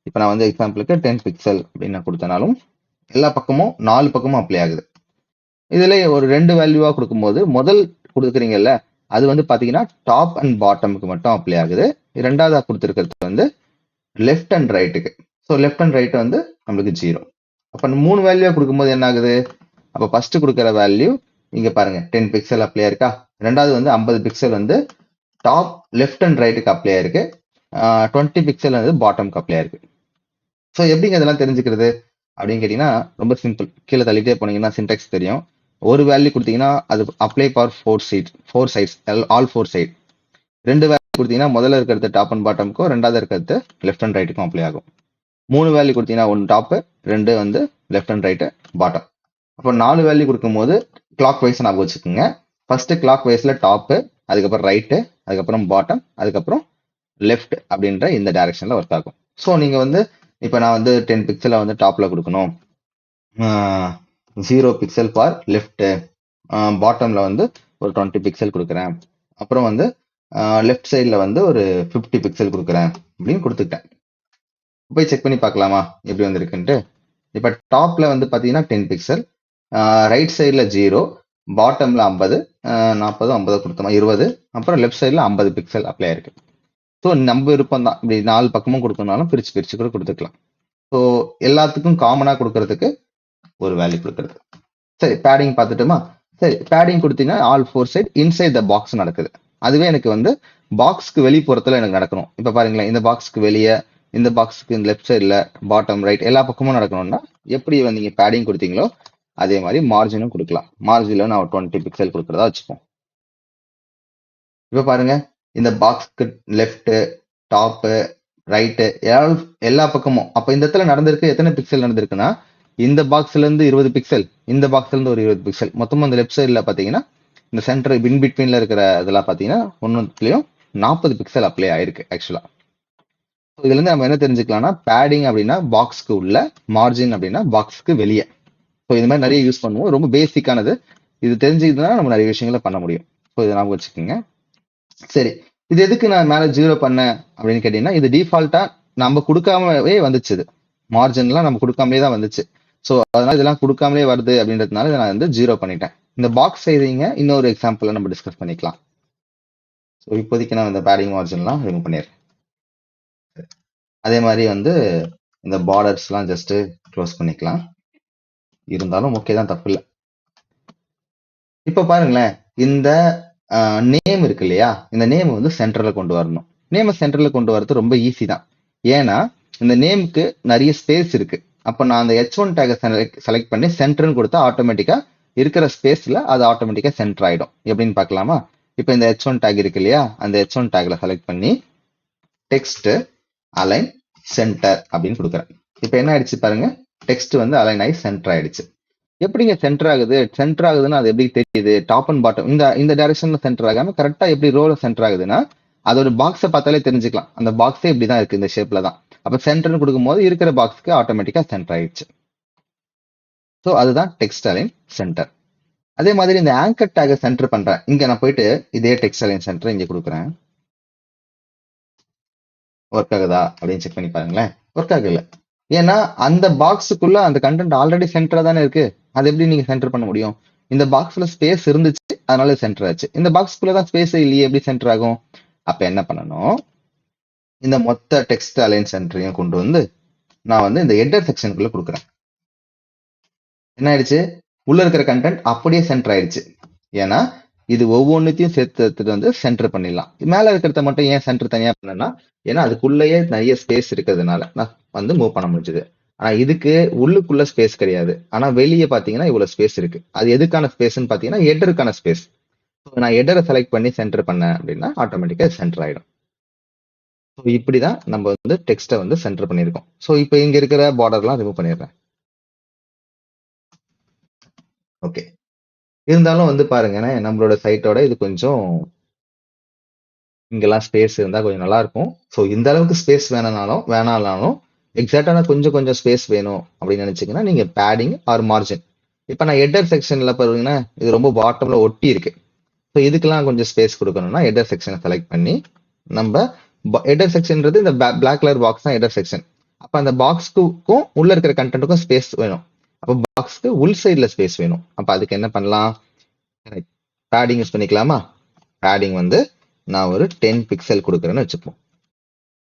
இப்போ நான் வந்து எக்ஸாம்பிளுக்கு 10 பிக்சல் அப்படின்னு நான் கொடுத்தனாலும் எல்லா பக்கமும் 4 பக்கமும் அப்ளை ஆகுது. இதுல ஒரு 2 வேல்யூவா கொடுக்கும்போது முதல் கொடுக்குறீங்கல்ல அது வந்து பாத்தீங்கன்னா டாப் அண்ட் பாட்டமுக்கு மட்டும் அப்ளை ஆகுது. இரண்டாவதா கொடுத்துருக்கிறது வந்து லெஃப்ட் அண்ட் ரைட்டுக்கு. ஸோ லெஃப்ட் அண்ட் ரைட் வந்து நம்மளுக்கு 0. அப்ப 3 வேல்யூவா கொடுக்கும்போது என்ன ஆகுது? அப்ப ஃபர்ஸ்ட் கொடுக்குற வேல்யூ இங்க பாருங்க 10 பிக்சல் அப்ளை இருக்கா. ரெண்டாவது வந்து 50 பிக்சல் வந்து டாப் லெஃப்ட் அண்ட் ரைட்டுக்கு அப்ளை ஆயிருக்கு. 20 பிக்சல் வந்து பாட்டமுக்கு அப்ளை ஆயிருக்கு. ஸோ எப்படிங்க இதெல்லாம் தெரிஞ்சுக்கிறது அப்படின்னு கேட்டீங்கன்னா ரொம்ப சிம்பிள். கீழே தள்ளிட்டே போனீங்கன்னா சின்டெக்ஸ் தெரியும். ஒரு வேல்யூ கொடுத்தீங்கன்னா அது apply for 4 sides, all 4 side. 2 value கொடுத்தீங்கன்னா முதல்ல இருக்கிறது டாப் அண்ட் பாட்டமுக்கும், ரெண்டாவது இருக்கிறது லெஃப்ட் அண்ட் ரைட்டுக்கும் அப்ளை ஆகும். 3 வேல்யூ கொடுத்தீங்கன்னா 1 டாப், 2 வந்து லெஃப்ட் அண்ட் ரைட்டு பாட்டம். அப்போ 4 வேல்யூ கொடுக்கும்போது கிளாக் வைஸ் ஞாபகம் வச்சுக்கோங்க. ஃபர்ஸ்ட் கிளாக் வைஸ்ல டாப்பு, அதுக்கப்புறம் ரைட்டு, அதுக்கப்புறம் பாட்டம், அதுக்கப்புறம் லெஃப்ட் அப்படின்ற இந்த டைரக்ஷன்ல ஒர்க் ஆகும். ஸோ நீங்க வந்து இப்போ நான் வந்து 10 பிக்சலை வந்து டாப்ல கொடுக்கணும், 0 பிக்சல் ஃபார் லெஃப்ட், பாட்டம்ல வந்து ஒரு 20 பிக்சல் கொடுக்குறேன், அப்புறம் வந்து லெஃப்ட் சைடில் வந்து ஒரு 50 பிக்சல் கொடுக்குறேன் அப்படின்னு கொடுத்துட்டேன். போய் செக் பண்ணி பார்க்கலாமா எப்படி வந்திருக்குன்ட்டு. இப்போ டாப்ல வந்து பார்த்தீங்கன்னா 10 பிக்சல், ரைட் சைடில் 0, பாட்டம்ல 50, 40, 50 கொடுத்தோமா 20, அப்புறம் லெஃப்ட் சைடில் 50 பிக்சல் அப்ளை ஆயிருக்கு. ஸோ நம்ம விருப்பம் தான், இப்படி 4 பக்கமும் கொடுக்கணும்னாலும் பிரிச்சு பிரிச்சு கூட கொடுத்துக்கலாம். ஸோ எல்லாத்துக்கும் காமனாக கொடுக்கறதுக்கு ஒரு வேல்யூ கொடுக்கறது. சரி, பேடிங் பார்த்துட்டுமா? சரி, பேடிங் கொடுத்தீங்கன்னா all 4 side inside the box நடக்குது. அதுவே எனக்கு வந்து பாக்ஸ்க்கு வெளிப்புறத்துல எனக்கு நடக்கணும். இப்போ பாருங்களேன், இந்த பாக்ஸ்க்கு வெளியே, இந்த பாக்ஸ்க்கு இந்த லெஃப்ட் சைடில், பாட்டம் ரைட் எல்லா பக்கமும் நடக்கணும்னா எப்படி நீங்க பேடிங் கொடுத்தீங்களோ அதே மாதிரி மார்ஜினும் கொடுக்கலாம். மார்ஜினில் நான் 20 பிக்சல் கொடுக்குறதா வச்சுப்போம். இப்போ பாருங்க, இந்த பாக்ஸ்க்கு லெஃப்ட், டாப்பு, ரைட்டு எல்லா பக்கமும். அப்போ இந்த இடத்துல நடந்திருக்கு எத்தனை பிக்சல் நடந்திருக்குன்னா, இந்த பாக்ஸ்ல இருந்து 20 பிக்சல், இந்த பாக்ஸ்ல இருந்து ஒரு 20 பிக்சல், மொத்தமா இந்த லெஃப்ட் சைட்ல பாத்தீங்கன்னா இந்த சென்டர் இன் பிட்வீன்ல இருக்கிற இதெல்லாம் பாத்தீங்கன்னா ஒன்னுலயும் 40 பிக்சல் அப்ளை ஆயிருக்கு ஆக்சுவலா. இதுல இருந்து நம்ம என்ன தெரிஞ்சுக்கலாம்னா, பேடிங் அப்படின்னா பாக்ஸ்க்கு உள்ள, மார்ஜின் அப்படின்னா பாக்ஸ்க்கு வெளியே. ஸோ இது மாதிரி நிறைய யூஸ் பண்ணுவோம். ரொம்ப பேசிக்கானது. இது தெரிஞ்சுக்கிட்டா நம்ம நிறைய விஷயங்களை பண்ண முடியும். ஸோ இதை ஞாபகம் வச்சுக்கோங்க. சரி, இது எதுக்கு நான் மேல 0 பண்ணேன் அப்படின்னு கேட்டீங்கன்னா, இது டிஃபால்ட்டா நம்ம கொடுக்காமவே வந்துச்சு. இது மார்ஜின்லாம் நம்ம கொடுக்காமலே தான் வந்துச்சு. ஸோ அதனால இதெல்லாம் கொடுக்காமலே வருது அப்படின்றதுனால இதை நான் வந்து 0 பண்ணிட்டேன். இந்த பாக்ஸ் சைஸிங்க இன்னொரு எக்ஸாம்பிள் நம்ம டிஸ்கஸ் பண்ணிக்கலாம். ஸோ இப்போதைக்கு நான் இந்த பேடிங் மார்ஜின்லாம் ரிமூவ் பண்ணிடுறேன். அதே மாதிரி வந்து இந்த பார்டர்ஸ்லாம் ஜஸ்ட் க்ளோஸ் பண்ணிக்கலாம். இருந்தாலும் ஓகே தான், தப்பு இல்லை. இப்போ பாருங்களேன், இந்த நேம் இருக்கு இல்லையா, இந்த நேம் வந்து சென்டர்ல கொண்டு வரணும். நேம் சென்டர்ல கொண்டு வரது ரொம்ப ஈஸி தான். ஏன்னா இந்த நேமுக்கு நிறைய ஸ்பேஸ் இருக்கு. அப்ப நான் அந்த H1 டேகை செலக்ட் பண்ணி சென்டர்னு கொடுத்தா ஆட்டோமேட்டிக்கா இருக்கிற ஸ்பேஸ்ல அது ஆட்டோமேட்டிக்கா சென்டர் ஆயிடும். எப்படின்னு பார்க்கலாமா? இப்போ இந்த H1 டேக் இருக்கு இல்லையா, அந்த H1 டேக்ல செலக்ட் பண்ணி டெக்ஸ்ட் அலைன் சென்டர் அப்படின்னு கொடுக்குறேன். இப்போ என்ன ஆயிடுச்சு பாருங்க, டெக்ஸ்ட் வந்து அலைன் ஆகி சென்டர் ஆயிடுச்சு. எப்படிங்க சென்டர் ஆகுது? சென்டர் ஆகுதுன்னா அது எப்படி தெரியுது? டாப் அண்ட் பாட்டம் இந்த டைரக்ஷன்ல சென்டர் ஆகாம கரெக்டா எப்படி ரோல சென்டர் ஆகுதுன்னா, அதோட பாக்ஸை பார்த்தாலே தெரிஞ்சுக்கலாம். அந்த பாக்ஸே இப்படிதான் இருக்கு, இந்த ஷேப்ல தான். அப்ப சென்டர்னு கொடுக்கும்போது இருக்கிற பாக்ஸ்க்கு ஆட்டோமேட்டிக்கா சென்டர் ஆயிடுச்சு. ஸோ அதுதான் டெக்ஸ்ட் அலைன் சென்டர். அதே மாதிரி இந்த ஆங்கர் டேகை சென்டர் பண்றேன். இங்க நான் போயிட்டு இதே டெக்ஸ்ட் அலைன் சென்டர் இங்க கொடுக்குறேன். ஒர்க் ஆகுதா அப்படின்னு செக் பண்ணி பாருங்களேன். ஒர்க் ஆகல. ஏன்னா அந்த பாக்ஸுக்குள்ள அந்த கண்டென்ட் ஆல்ரெடி சென்டரா தானே இருக்கு. அது எப்படி நீங்க சென்டர் பண்ண முடியும்? இந்த பாக்ஸ்ல ஸ்பேஸ் இருந்துச்சு, அதனால சென்டர் ஆச்சு. இந்த பாக்ஸ்க்குள்ள தான் ஸ்பேஸ் இல்லையே, எப்படி சென்டர் ஆகும்? அப்ப என்ன பண்ணணும், இந்த மொத்த டெக்ஸ்ட் அலைன் சென்டரையும் கொண்டு வந்து நான் வந்து இந்த ஹெட்டர் செக்ஷனுக்குள்ள கொடுக்குறேன். என்ன ஆயிடுச்சு? உள்ள இருக்கிற கண்டென்ட் அப்படியே சென்டர் ஆயிடுச்சு. ஏன்னா இது ஒவ்வொன்றுத்தையும் சேர்த்து எடுத்துட்டு வந்து சென்டர் பண்ணிடலாம். மேல இருக்கிறத மட்டும் ஏன் சென்டர் தனியா பண்ணனா, ஏன்னா அதுக்குள்ளேயே நிறைய ஸ்பேஸ் இருக்கிறதுனால நான் வந்து மூவ் பண்ண முடிஞ்சது. ஆனா இதுக்கு உள்ளுக்குள்ள ஸ்பேஸ் கிடையாது. ஆனா வெளியே பாத்தீங்கன்னா இவ்வளவு ஸ்பேஸ் இருக்கு. அது எதுக்கான ஸ்பேஸ்ன்னு பாத்தீங்கன்னா ஹெட்டருக்கான ஸ்பேஸ். நான் ஹெட்டரை செலக்ட் பண்ணி சென்டர் பண்ணேன் அப்படின்னா ஆட்டோமேட்டிக்கா சென்டர் ஆயிடும். ஸோ இப்படிதான் நம்ம வந்து டெக்ஸ்ட்டை வந்து சென்டர் பண்ணியிருக்கோம். ஸோ இப்போ இங்க இருக்கிற பார்டர்லாம் ரிமூவ் பண்ணிடுறேன். ஓகே. இருந்தாலும் வந்து பாருங்க நம்மளோட சைட்டோட இது கொஞ்சம் இங்கெல்லாம் ஸ்பேஸ் இருந்தா கொஞ்சம் நல்லா இருக்கும். ஸோ இந்த அளவுக்கு ஸ்பேஸ் வேணாலும் எக்ஸாக்டான கொஞ்சம் கொஞ்சம் ஸ்பேஸ் வேணும் அப்படின்னு நினைச்சீங்கன்னா நீங்க பேடிங் ஆர் மார்ஜின். இப்போ நான் ஹெட்டர் செக்ஷன்ல பாருங்கன்னா இது ரொம்ப பாட்டம்ல ஒட்டி இருக்கு. ஸோ இதுக்கெல்லாம் கொஞ்சம் ஸ்பேஸ் கொடுக்கணும்னா ஹெட்டர் செக்ஷனை செலக்ட் பண்ணி நம்ம ஹெட்டர் செக்ஷன்ன்றது இந்த பிளாக் கலர் பாக்ஸ் தான் ஹெட்டர் செக்ஷன். அப்ப அந்த பாக்ஸ்க்கும் உள்ள இருக்கிற கண்டென்ட்டுக்கும் ஸ்பேஸ் வேணும். அப்போ பாக்ஸ்க்கு உள் சைட்ல ஸ்பேஸ் வேணும். அப்ப அதுக்கு என்ன பண்ணலாம்? பேடிங் யூஸ் பண்ணிக்கலாமா? பேடிங் வந்து நான் ஒரு 10 பிக்சல் கொடுக்குறேன்னு வச்சுப்போம்.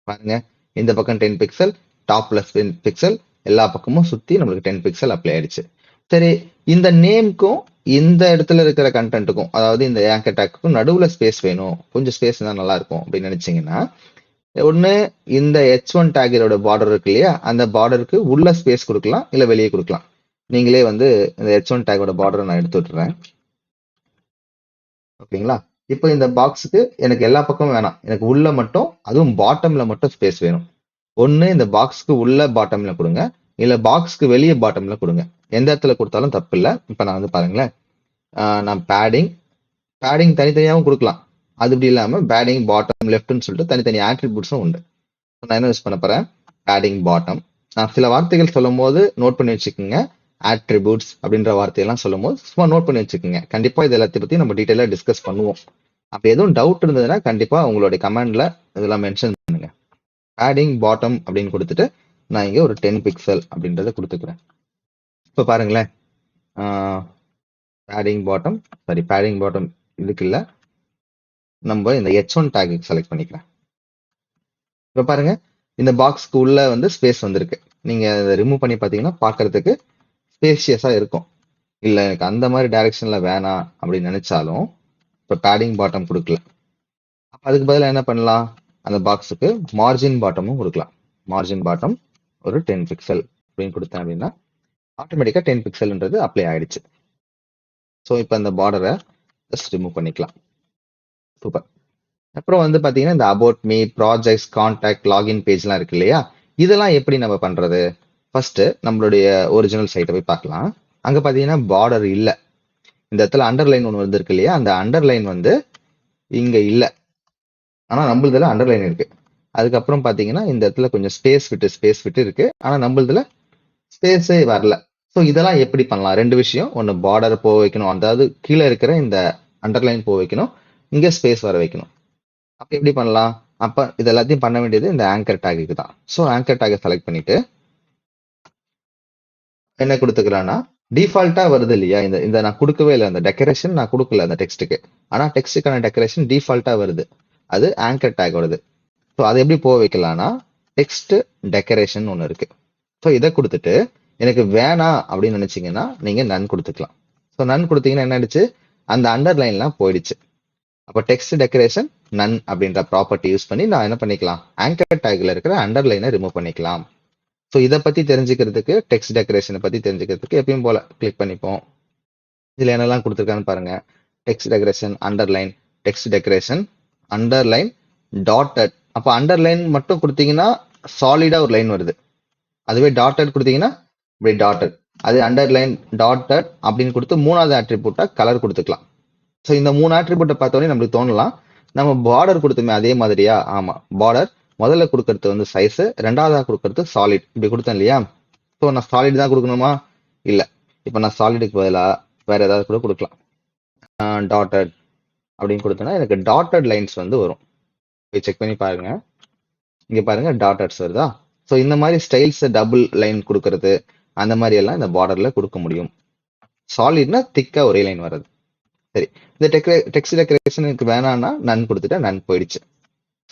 பாருங்க, இந்த பக்கம் 10 பிக்சல், டாப் பிளஸ் 10 பிக்சல், எல்லா பக்கமும் சுத்தி நம்மளுக்கு 10 பிக்சல் அப்ளை ஆயிடுச்சு. சரி, இந்த நேம்க்கும் இந்த இடத்துல இருக்கிற கண்டென்ட்டுக்கும், அதாவது இந்த ஆங்கர் டேக்குக்கும் நடுவுல ஸ்பேஸ் வேணும், கொஞ்சம் ஸ்பேஸ் தான் நல்லா இருக்கும் அப்படின்னு நினைச்சீங்கன்னா, ஒண்ணு இந்த H1 டேகரோட பார்டர் இருக்கு இல்லையா, அந்த பார்டருக்கு உள்ள ஸ்பேஸ் கொடுக்கலாம், இல்ல வெளியே கொடுக்கலாம். நீங்களே வந்து இந்த H1 டேகோட பார்டரை நான் எடுத்து விட்டுறேன். ஓகேங்களா? இப்போ இந்த பாக்ஸுக்கு எனக்கு எல்லா பக்கமும் வேணாம், எனக்கு உள்ள மட்டும், அதுவும் பாட்டம்ல மட்டும் ஸ்பேஸ் வேணும். ஒண்ணு இந்த பாக்ஸ்க்கு உள்ள பாட்டம்ல கொடுங்க, இல்ல பாக்ஸ்க்கு வெளியே பாட்டம்ல கொடுங்க. எந்த இடத்துல கொடுத்தாலும் தப்பு இல்லை. இப்ப நான் வந்து பாருங்களேன், நான் பேடிங் தனித்தனியாகவும் கொடுக்கலாம். அது இப்படி இல்லாம பேடிங் பாட்டம் லெஃப்ட்னு சொல்லிட்டு தனித்தனி ஆட்ரிபியூட்ஸும் உண்டு. நான் என்ன யூஸ் பண்ண போறேன்? Padding bottom. நான் சில வார்த்தைகள் சொல்லும் போது நோட் பண்ணி வச்சுக்கோங்க. ஆட்ரிபியூட்ஸ் அப்படின்ற வார்த்தையெல்லாம் சொல்லும் போது சும்மா நோட் பண்ணி வச்சுக்கோங்க. கண்டிப்பா இது எல்லாத்தையும் பத்தி நம்ம டீட்டெயிலா டிஸ்கஸ் பண்ணுவோம். அப்படி எதுவும் டவுட் இருந்ததுன்னா கண்டிப்பா உங்களுடைய கமெண்ட்ல இதெல்லாம் மென்ஷன் பண்ணுங்க. பேடிங் பாட்டம் அப்படின்னு கொடுத்துட்டு நான் இங்க ஒரு 10 பிக்சல் அப்படின்றத கொடுத்துக்கிறேன். இப்ப பாருங்களேன், பேடிங் பாட்டம் இதுக்கு இல்ல, நம்ம இந்த H1 டேக் செலக்ட் பண்ணிக்கலாம். இப்ப பாருங்க, இந்த பாக்ஸ்க்கு உள்ள வந்து ஸ்பேஸ் வந்திருக்கு. நீங்க அதை ரிமூவ் பண்ணி பாத்தீங்கன்னா பாக்குறதுக்கு ஸ்பேஷியஸா இருக்கும். இல்ல எனக்கு அந்த மாதிரி டைரக்ஷன்ல வேணாம் அப்படின்னு நினைச்சாலும் இப்ப பேடிங் பாட்டம் கொடுக்கல. அப்ப அதுக்கு பதிலா என்ன பண்ணலாம்? அந்த பாக்ஸுக்கு மார்ஜின் பாட்டமும் கொடுக்கலாம். மார்ஜின் பாட்டம் ஒரு 10 பிக்சல் அப்படின்னு கொடுத்தேன் அப்படின்னா ஆட்டோமேட்டிக்கா 10 பிக்சல்ன்றது அப்ளை ஆயிடுச்சு. ஸோ இப்போ அந்த பார்டரை ஜஸ்ட் ரிமூவ் பண்ணிக்கலாம். சூப்பர். அப்புறம் வந்து பாத்தீங்கன்னா இந்த about me, projects, contact, login பேஜ்லாம் இருக்கு இல்லையா, இதெல்லாம் எப்படி நம்ம பண்றது? ஃபர்ஸ்ட் நம்மளுடைய ஒரிஜினல் சைட்டை போய் பார்க்கலாம். அங்க பாத்தீங்கன்னா பார்டர் இல்ல. இந்த இடத்துல அண்டர்லைன் ஒன்று வந்திருக்கு இல்லையா, அந்த அண்டர்லைன் வந்து இங்க இல்ல. ஆனா நம்மளதுல அண்டர்லைன் இருக்கு. அதுக்கப்புறம் பாத்தீங்கன்னா இந்த இடத்துல கொஞ்சம் ஸ்பேஸ் விட்டு இருக்கு. ஆனா நம்மளதுல ஸ்பேஸே வரல. ஸோ இதெல்லாம் எப்படி பண்ணலாம்? ரெண்டு விஷயம். ஒன்னு பார்டர் போக வைக்கணும், அதாவது கீழே இருக்கிற இந்த அண்டர்லைன் போக வைக்கணும், இங்க ஸ்பேஸ் வர வைக்கணும். அப்ப எப்படி பண்ணலாம்? அப்ப இது எல்லாத்தையும் பண்ண வேண்டியது இந்த ஆங்கர் டேக்கு தான். ஸோ ஆங்கர் டேக்கை செலக்ட் பண்ணிட்டு என்ன கொடுத்துக்கலாம்னா, டிஃபால்ட்டா வருது இல்லையா, இந்த இந்த நான் கொடுக்கவே இல்லை, அந்த டெக்கரேஷன் நான் கொடுக்கல அந்த டெக்ஸ்ட்டுக்கு. ஆனா டெக்ஸ்ட்டுக்கான டெக்கரேஷன் டிஃபால்ட்டா வருது, அது ஆங்கர் டேக் வருது. ஸோ அதை எப்படி போக வைக்கலாம்னா, டெக்ஸ்ட் டெக்கரேஷன் ஒன்று இருக்கு. ஸோ இதை கொடுத்துட்டு எனக்கு வேணாம் அப்படின்னு நினைச்சீங்கன்னா நீங்க நன் கொடுத்துக்கலாம். ஸோ நன் கொடுத்தீங்கன்னா என்ன ஆயிடுச்சு? அந்த அண்டர்லைன்லாம் போயிடுச்சு. அப்போ டெக்ஸ்ட் டெக்கரேஷன் நன் அப்படின்ற ப்ராப்பர்ட்டி யூஸ் பண்ணி நான் என்ன பண்ணிக்கலாம்? ஆங்கர் டேக்ல இருக்கிற அண்டர்லைனை ரிமூவ் பண்ணிக்கலாம். ஸோ இதை பத்தி தெரிஞ்சுக்கிறதுக்கு, டெக்ஸ்ட் டெக்கரேஷனை பத்தி தெரிஞ்சுக்கிறதுக்கு எப்பயும் போல கிளிக் பண்ணிப்போம். இதுல என்னெல்லாம் கொடுத்துருக்கான்னு பாருங்க. Text decoration underline, text decoration underline dotted. அப்போ அண்டர்லைன் மட்டும் கொடுத்தீங்கன்னா சாலிடா ஒரு லைன் வருது. அதுவே டாட்டட் கொடுத்தீங்கன்னா இப்படி டாட்டட். அது அண்டர்லைன் டாட்டட் அப்படின்னு கொடுத்து மூணாவது ஆட்ரிபியூட்டா கலர் கொடுத்துக்கலாம். ஸோ இந்த மூணு ஆட்ரிபியூட்டை பார்த்தோன்னே நம்மளுக்கு தோணலாம், நம்ம பார்டர் கொடுத்தோமே அதே மாதிரியா? ஆமா, பார்டர் முதல்ல கொடுக்கறது வந்து சைஸ், ரெண்டாவதா கொடுக்கறது சாலிட். இப்படி கொடுத்தேன் இல்லையா? ஸோ நான் சாலிட் தான் கொடுக்கணுமா? இல்ல, இப்போ நான் சாலிடுக்கு பதிலா வேற ஏதாவது கூட கொடுக்கலாம். டாட்டட் அப்படின்னு கொடுத்தேன்னா எனக்கு டாட்டட் லைன்ஸ் வந்து வரும். போய் செக் பண்ணி பாருங்க. இங்க பாருங்க டாட்டட்ஸ் வருதா? ஸோ இந்த மாதிரி ஸ்டைல்ஸ், டபுள் லைன் கொடுக்கறது, அந்த மாதிரி எல்லாம் இந்த பார்டர்ல கொடுக்க முடியும். சாலிட்னா திக்கா ஒரே லைன் வர்றது. சரி, இந்த டெக்ஸ்ட் டெக்கரேஷனுக்கு வேணாம்னா நன் கொடுத்துட்டா நன் போயிடுச்சு.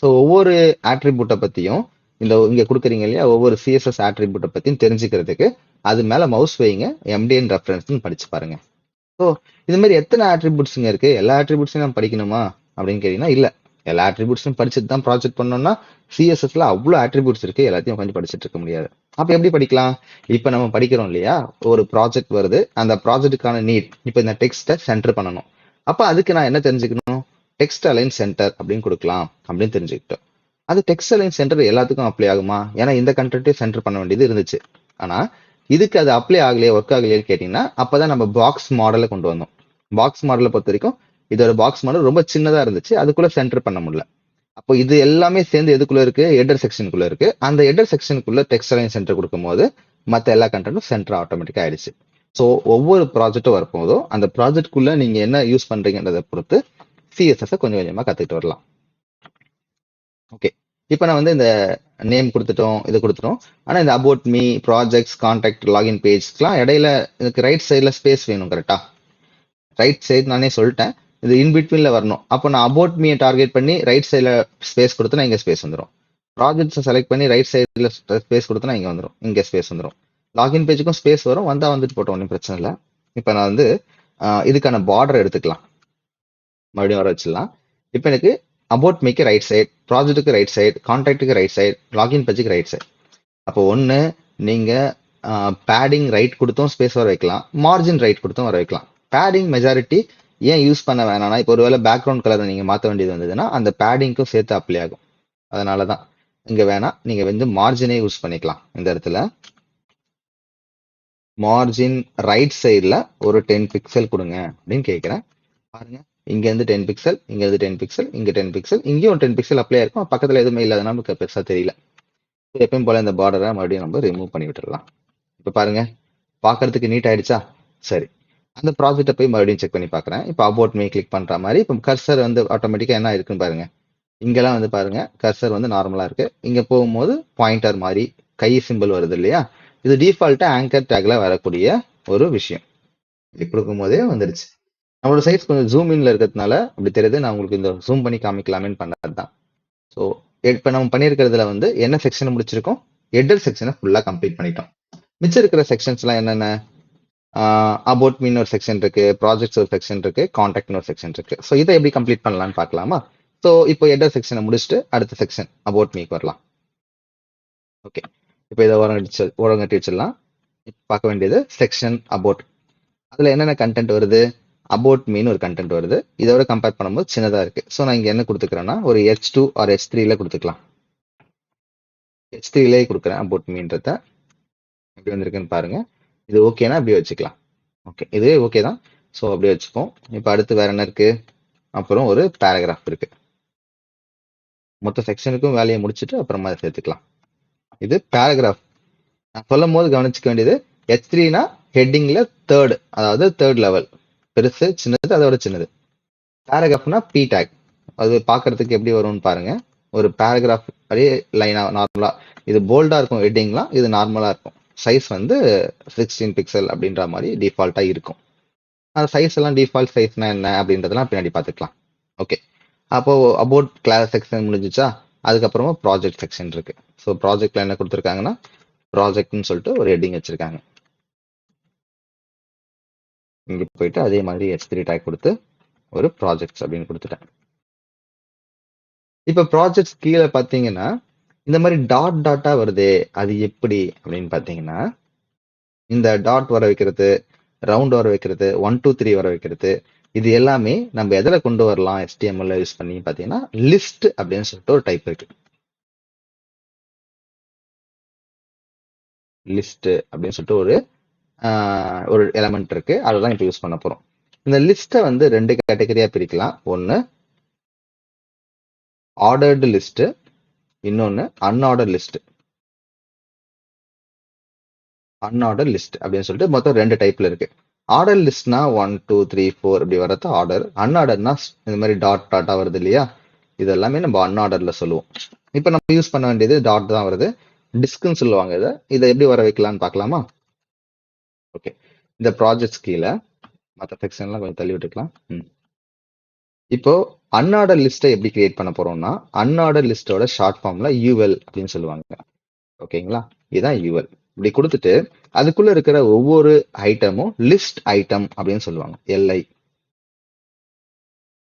ஸோ ஒவ்வொரு ஆட்ரிபியூட்டை பத்தியும் இந்த இங்க கொடுக்குறீங்க இல்லையா, ஒவ்வொரு சிஎஸ்எஸ் ஆட்ரிபியூட்டை பத்தியும் தெரிஞ்சுக்கிறதுக்கு அது மேல மவுஸ் வைங்க, எம்டிஎன் ரெஃபரன்ஸ் படிச்சு பாருங்க. ஸோ இது மாதிரி எத்தனை ஆட்ரிபியூட்ஸுங்க இருக்கு? எல்லா ஆட்ரிபியூட்ஸையும் நான் படிக்கணுமா அப்படின்னு கேட்டீங்கன்னா இல்ல, எல்லா ஆட்ரிபியூட்ஸும் படிச்சுட்டு தான் ப்ராஜெக்ட் பண்ணோம்னா சிஎஸ்எஸ்ல அவ்வளோ ஆட்ரிபியூட்ஸ் இருக்கு, எல்லாத்தையும் உட்காந்து படிச்சுட்டு இருக்க முடியாது. அப்ப எப்படி படிக்கலாம்? இப்ப நம்ம படிக்கிறோம் இல்லையா, ஒரு ப்ராஜெக்ட் வருது, அந்த ப்ராஜெக்ட்டுக்கான நீட் இப்ப இந்த டெக்ஸ்ட்டை சென்டர் பண்ணணும். அப்ப அதுக்கு நான் என்ன தெரிஞ்சுக்கணும்? டெக்ஸ்ட் அலைன் சென்டர் அப்படின்னு கொடுக்கலாம் அப்படின்னு தெரிஞ்சுக்கிட்டோம். அது டெக்ஸ்ட் அலைன் சென்டர் எல்லாத்துக்கும் அப்ளை ஆகுமா? ஏன்னா இந்த கண்டென்ட்டையும் சென்டர் பண்ண வேண்டியது இருந்துச்சு. ஆனா இதுக்கு அது அப்ளை ஆகலையே, ஒர்க் ஆகலையே கேட்டீங்கன்னா, அப்பதான் நம்ம பாக்ஸ் மாடலை கொண்டு வந்தோம். பாக்ஸ் மாடலை பொறுத்த வரைக்கும் இதோட பாக்ஸ் மாடல் ரொம்ப சின்னதா இருந்துச்சு, அதுக்குள்ள சென்டர் பண்ண முடியல. அப்போ இது எல்லாமே சேர்ந்து எதுக்குள்ள இருக்கு? ஹெடர் செக்ஷனுக்குள்ள இருக்கு. அந்த ஹெடர் செக்ஷனுக்குள்ள டெக்ஸ்ட் அலைன் சென்டர் கொடுக்கும்போது மற்ற எல்லா கண்டென்ட்டும் சென்டர் ஆட்டோமேட்டிக்கா ஆயிடுச்சு. ஸோ ஒவ்வொரு ப்ராஜெக்டும் வரப்போதும் அந்த ப்ராஜெக்ட்குள்ள நீங்க என்ன யூஸ் பண்றீங்கன்றதை பொறுத்து சிஎஸ்எஸ் கொஞ்சம் கொஞ்சமா கத்துக்கிட்டு வரலாம். ஓகே, இப்போ நான் வந்து இந்த நேம் கொடுத்துட்டோம், இது கொடுத்துட்டோம். ஆனா இந்த about me, projects, contact, login பேஜ்க்குலாம் இடையில எனக்கு ரைட் சைடில் ஸ்பேஸ் வேணும். கரெக்டா? ரைட் சைடு நானே சொல்லிட்டேன், இது இன்பிட்வீன்ல வரணும். அப்போ நான் அபவுட் மீ டார்கெட் பண்ணி ரைட் சைடில் ஸ்பேஸ் கொடுத்தனா இங்கே ஸ்பேஸ் வந்துடும். ப்ராஜெக்ட்ஸை செலக்ட் பண்ணி ரைட் சைடில் ஸ்பேஸ் கொடுத்தனா இங்கே வந்துடும், இங்கே ஸ்பேஸ் வந்துடும். லாகின் பேஜுக்கும் ஸ்பேஸ் வரும், வந்தா வந்துட்டு போட்டோம், ஒன்றும் பிரச்சனை இல்லை. இப்போ நான் வந்து இதுக்கான பார்டர் எடுத்துக்கலாம், மறுபடியும் வர வச்சிடலாம். இப்போ எனக்கு அபவுட் மீக்கு ரைட் சைடு, ப்ராஜெக்ட்டுக்கு ரைட் சைடு, கான்டாக்டுக்கு ரைட் சைடு, லாகின் பேஜுக்கு ரைட் சைடு. அப்போ ஒன்று நீங்க பேடிங் ரைட் கொடுத்தும் ஸ்பேஸ் வர வைக்கலாம், மார்ஜின் ரைட் கொடுத்தும் வர வைக்கலாம். பேடிங் மெஜாரிட்டி ஏன் யூஸ் பண்ண வேணாம்னா, இப்போ ஒருவேளை பேக்ரவுண்ட் கலரை நீங்க மாற்ற வேண்டியது வந்ததுன்னா அந்த பேடிங்க்கும் சேர்த்து அப்ளை ஆகும். அதனால தான் இங்க வேணாம், நீங்க வந்து மார்ஜினே யூஸ் பண்ணிக்கலாம். இந்த இடத்துல மார்ஜின் ரைட் சைடில் ஒரு 10 பிக்சல் கொடுங்க அப்படின்னு கேட்குறேன். பாருங்க, இங்க இருந்து 10 பிக்சல், இங்க இருந்து 10 பிக்சல், இங்க 10 பிக்சல், இங்கேயும் 10 பிக்சல் அப்ளை இருக்கும். பக்கத்துல எதுவுமே இல்லாதனால நமக்கு பெருசா தெரியல. எப்பயும் போல இந்த பார்டரை மறுபடியும் நம்ம ரிமூவ் பண்ணி விட்டுடலாம். இப்ப பாருங்க, பாக்குறதுக்கு நீட் ஆயிடுச்சா? சரி, அந்த ப்ராஜெக்டை போய் மறுபடியும் செக் பண்ணி பார்க்குறேன். இப்போ அபவுட் மீ கிளிக் பண்ற மாதிரி இப்போ கர்சர் வந்து ஆட்டோமேட்டிக்கா என்ன இருக்குன்னு பாருங்க. இங்கெல்லாம் வந்து பாருங்க, கர்சர் வந்து நார்மலா இருக்கு. இங்க போகும்போது பாயிண்டர் மாதிரி கை சிம்பிள் வருது இல்லையா? இது டிஃபால்ட்டா ஆங்கர் டேக்ல வரக்கூடிய ஒரு விஷயம். இப்படி கொடுக்கும் போதே வந்துருச்சு. நம்மளோட சைஸ் கொஞ்சம் ஜூம் இன்ல இருக்கிறதுனால அப்படி தெரியுது. நான் உங்களுக்கு இந்த ஜூம் பண்ணி காமிக்கலாமேன்னு பண்ணது தான். ஸோ இப்போ நம்ம பண்ணியிருக்கிறதுல வந்து என்ன செக்ஷன் முடிச்சிருக்கோம்? ஹெடர் செக்ஷனை ஃபுல்லா கம்ப்ளீட் பண்ணிட்டோம். மிச்சம் இருக்கிற செக்ஷன்ஸ்லாம் என்னென்ன? அபவுட் மீன் ஒரு செக்ஷன் இருக்கு, ப்ராஜெக்ட்ஸ் ஒரு செக்ஷன் இருக்கு, கான்டாக்ட்னு ஒரு செக்ஷன் இருக்கு. ஸோ இதை எப்படி கம்ப்ளீட் பண்ணலாம்னு பார்க்கலாமா? ஸோ இப்போ ஹெடர் செக்ஷனை முடிச்சுட்டு அடுத்த செக்ஷன் அபவுட் மீக்கு வரலாம். ஓகே, இப்போ இதை ஓரங்கட்டி வச்சிடலாம். இப்போ பார்க்க வேண்டியது செக்ஷன் அபவுட். அதுல என்னென்ன கண்டென்ட் வருது? அபவுட் மீன் ஒரு கண்டென்ட் வருது. இதோட கம்பேர் பண்ணும்போது சின்னதா இருக்கு. ஸோ நான் இங்க என்ன கொடுத்துக்கிறேன்னா ஒரு H2 ஆர் H3ல கொடுத்துக்கலாம். H3லே கொடுக்குறேன் அபவுட் மீன்றத. எப்படி வந்திருக்குன்னு பாருங்க. இது ஓகேனா அப்படியே வச்சுக்கலாம். ஓகே, இதுவே ஓகே தான். ஸோ அப்படியே வச்சுப்போம். இப்போ அடுத்து வேற என்ன இருக்கு? அப்புறம் ஒரு பேராகிராஃப் இருக்கு. மொத்த செக்ஷனுக்கும் வேலையை முடிச்சுட்டு அப்புறமா அதை சேர்த்துக்கலாம். இது பேராகிராஃப். நான் சொல்லும் போது கவனிச்சுக்க வேண்டியது, H3னா ஹெட்டிங்ல தேர்ட், அதாவது தேர்ட் லெவல். பெருசு, சின்னது, அதோட சின்னது. பேராகிராஃப்னா பி டேக். அது பார்க்கறதுக்கு எப்படி வரும்னு பாருங்க. ஒரு பேராகிராஃப் அப்படியே லைனா நார்மலா, இது போல்டா இருக்கும் ஹெட்டிங்லாம், இது நார்மலா இருக்கும். சைஸ் வந்து 16 பிக்சல் அப்படின்ற மாதிரி டிஃபால்ட்டா இருக்கும். அந்த சைஸ் எல்லாம் டிஃபால்ட் சைஸ்னா என்ன அப்படின்றதெல்லாம் பின்னாடி பார்த்துக்கலாம். ஓகே, அப்போ அபவுட் கிளாஸ் செக்ஷன் முடிஞ்சிச்சா? அதுக்கப்புறமா ப்ராஜெக்ட் செக்ஷன் இருக்கு. ஸோ ப்ராஜெக்ட்ல என்ன கொடுத்துருக்காங்கன்னா ப்ராஜெக்ட்னு சொல்லிட்டு ஒரு ஹெட்டிங் வச்சிருக்காங்க. இங்க போயிட்டு அதே மாதிரி H3 டேக் கொடுத்து ஒரு ப்ராஜெக்ட்ஸ் அப்படின்னு கொடுத்துட்டேன். இப்ப ப்ராஜெக்ட்ஸ் கீழே பாத்தீங்கன்னா இந்த மாதிரி டாட் டாட்டா வருதே, அது எப்படி அப்படின்னு பாத்தீங்கன்னா, இந்த டாட் வர வைக்கிறது, ரவுண்ட் வர வைக்கிறது, 1 2 3 வர வைக்கிறது, இது எல்லாமே நம்ம எதில் கொண்டு வரலாம் HTML யூஸ் பண்ணி பாத்தீங்கன்னா லிஸ்ட் அப்படின்னு சொல்லிட்டு ஒரு டைப் இருக்கு. லிஸ்ட் அப்படின்னு சொல்லிட்டு ஒரு எலமெண்ட் இருக்கு. அதுதான் இப்ப யூஸ் பண்ண போறோம். இந்த லிஸ்ட்டை வந்து 2 கேட்டகரியா பிரிக்கலாம். ஒன்னு ஆர்டர்டு லிஸ்ட், இன்னொன்னு அன்ஆர்டர் லிஸ்ட். அன்ஆர்டர் லிஸ்ட் அப்படின்னு சொல்லிட்டு மொத்தம் 2 டைப்ல இருக்கு. ஆர்டர் லிஸ்ட்னா 1 2 3 4 இப்படி வரது ஆர்டர். அன்ஆர்டர்னா இந்த மாதிரி டாட் டாட்டா வருது இல்லையா? இது எல்லாமே நம்ம அன்ஆர்டர்ல சொல்லுவோம். இப்போ நம்ம யூஸ் பண்ண வேண்டியது டாட் தான் வருது. டிஸ்க்னு சொல்லுவாங்க. இதை எப்படி வர வைக்கலாம்னு பார்க்கலாமா? ஓகே, இந்த ப்ராஜெக்ட்ஸ் கீழே மற்ற செக்ஷன்லாம் கொஞ்சம் தள்ளி விட்டுக்கலாம். இப்போ அன்ஆர்டர் லிஸ்ட்டை எப்படி கிரியேட் பண்ண போறோம்னா, அன்ஆர்டர் லிஸ்டோட ஷார்ட் ஃபார்ம்ல UL அப்படின்னு சொல்லுவாங்க. ஓகேங்களா? இதுதான் UL. இப்படி கொடுத்துட்டு அதுக்குள்ள இருக்கிற ஒவ்வொரு ஐட்டமும் லிஸ்ட் ஐட்டம் அப்படின்னு சொல்லுவாங்க. LI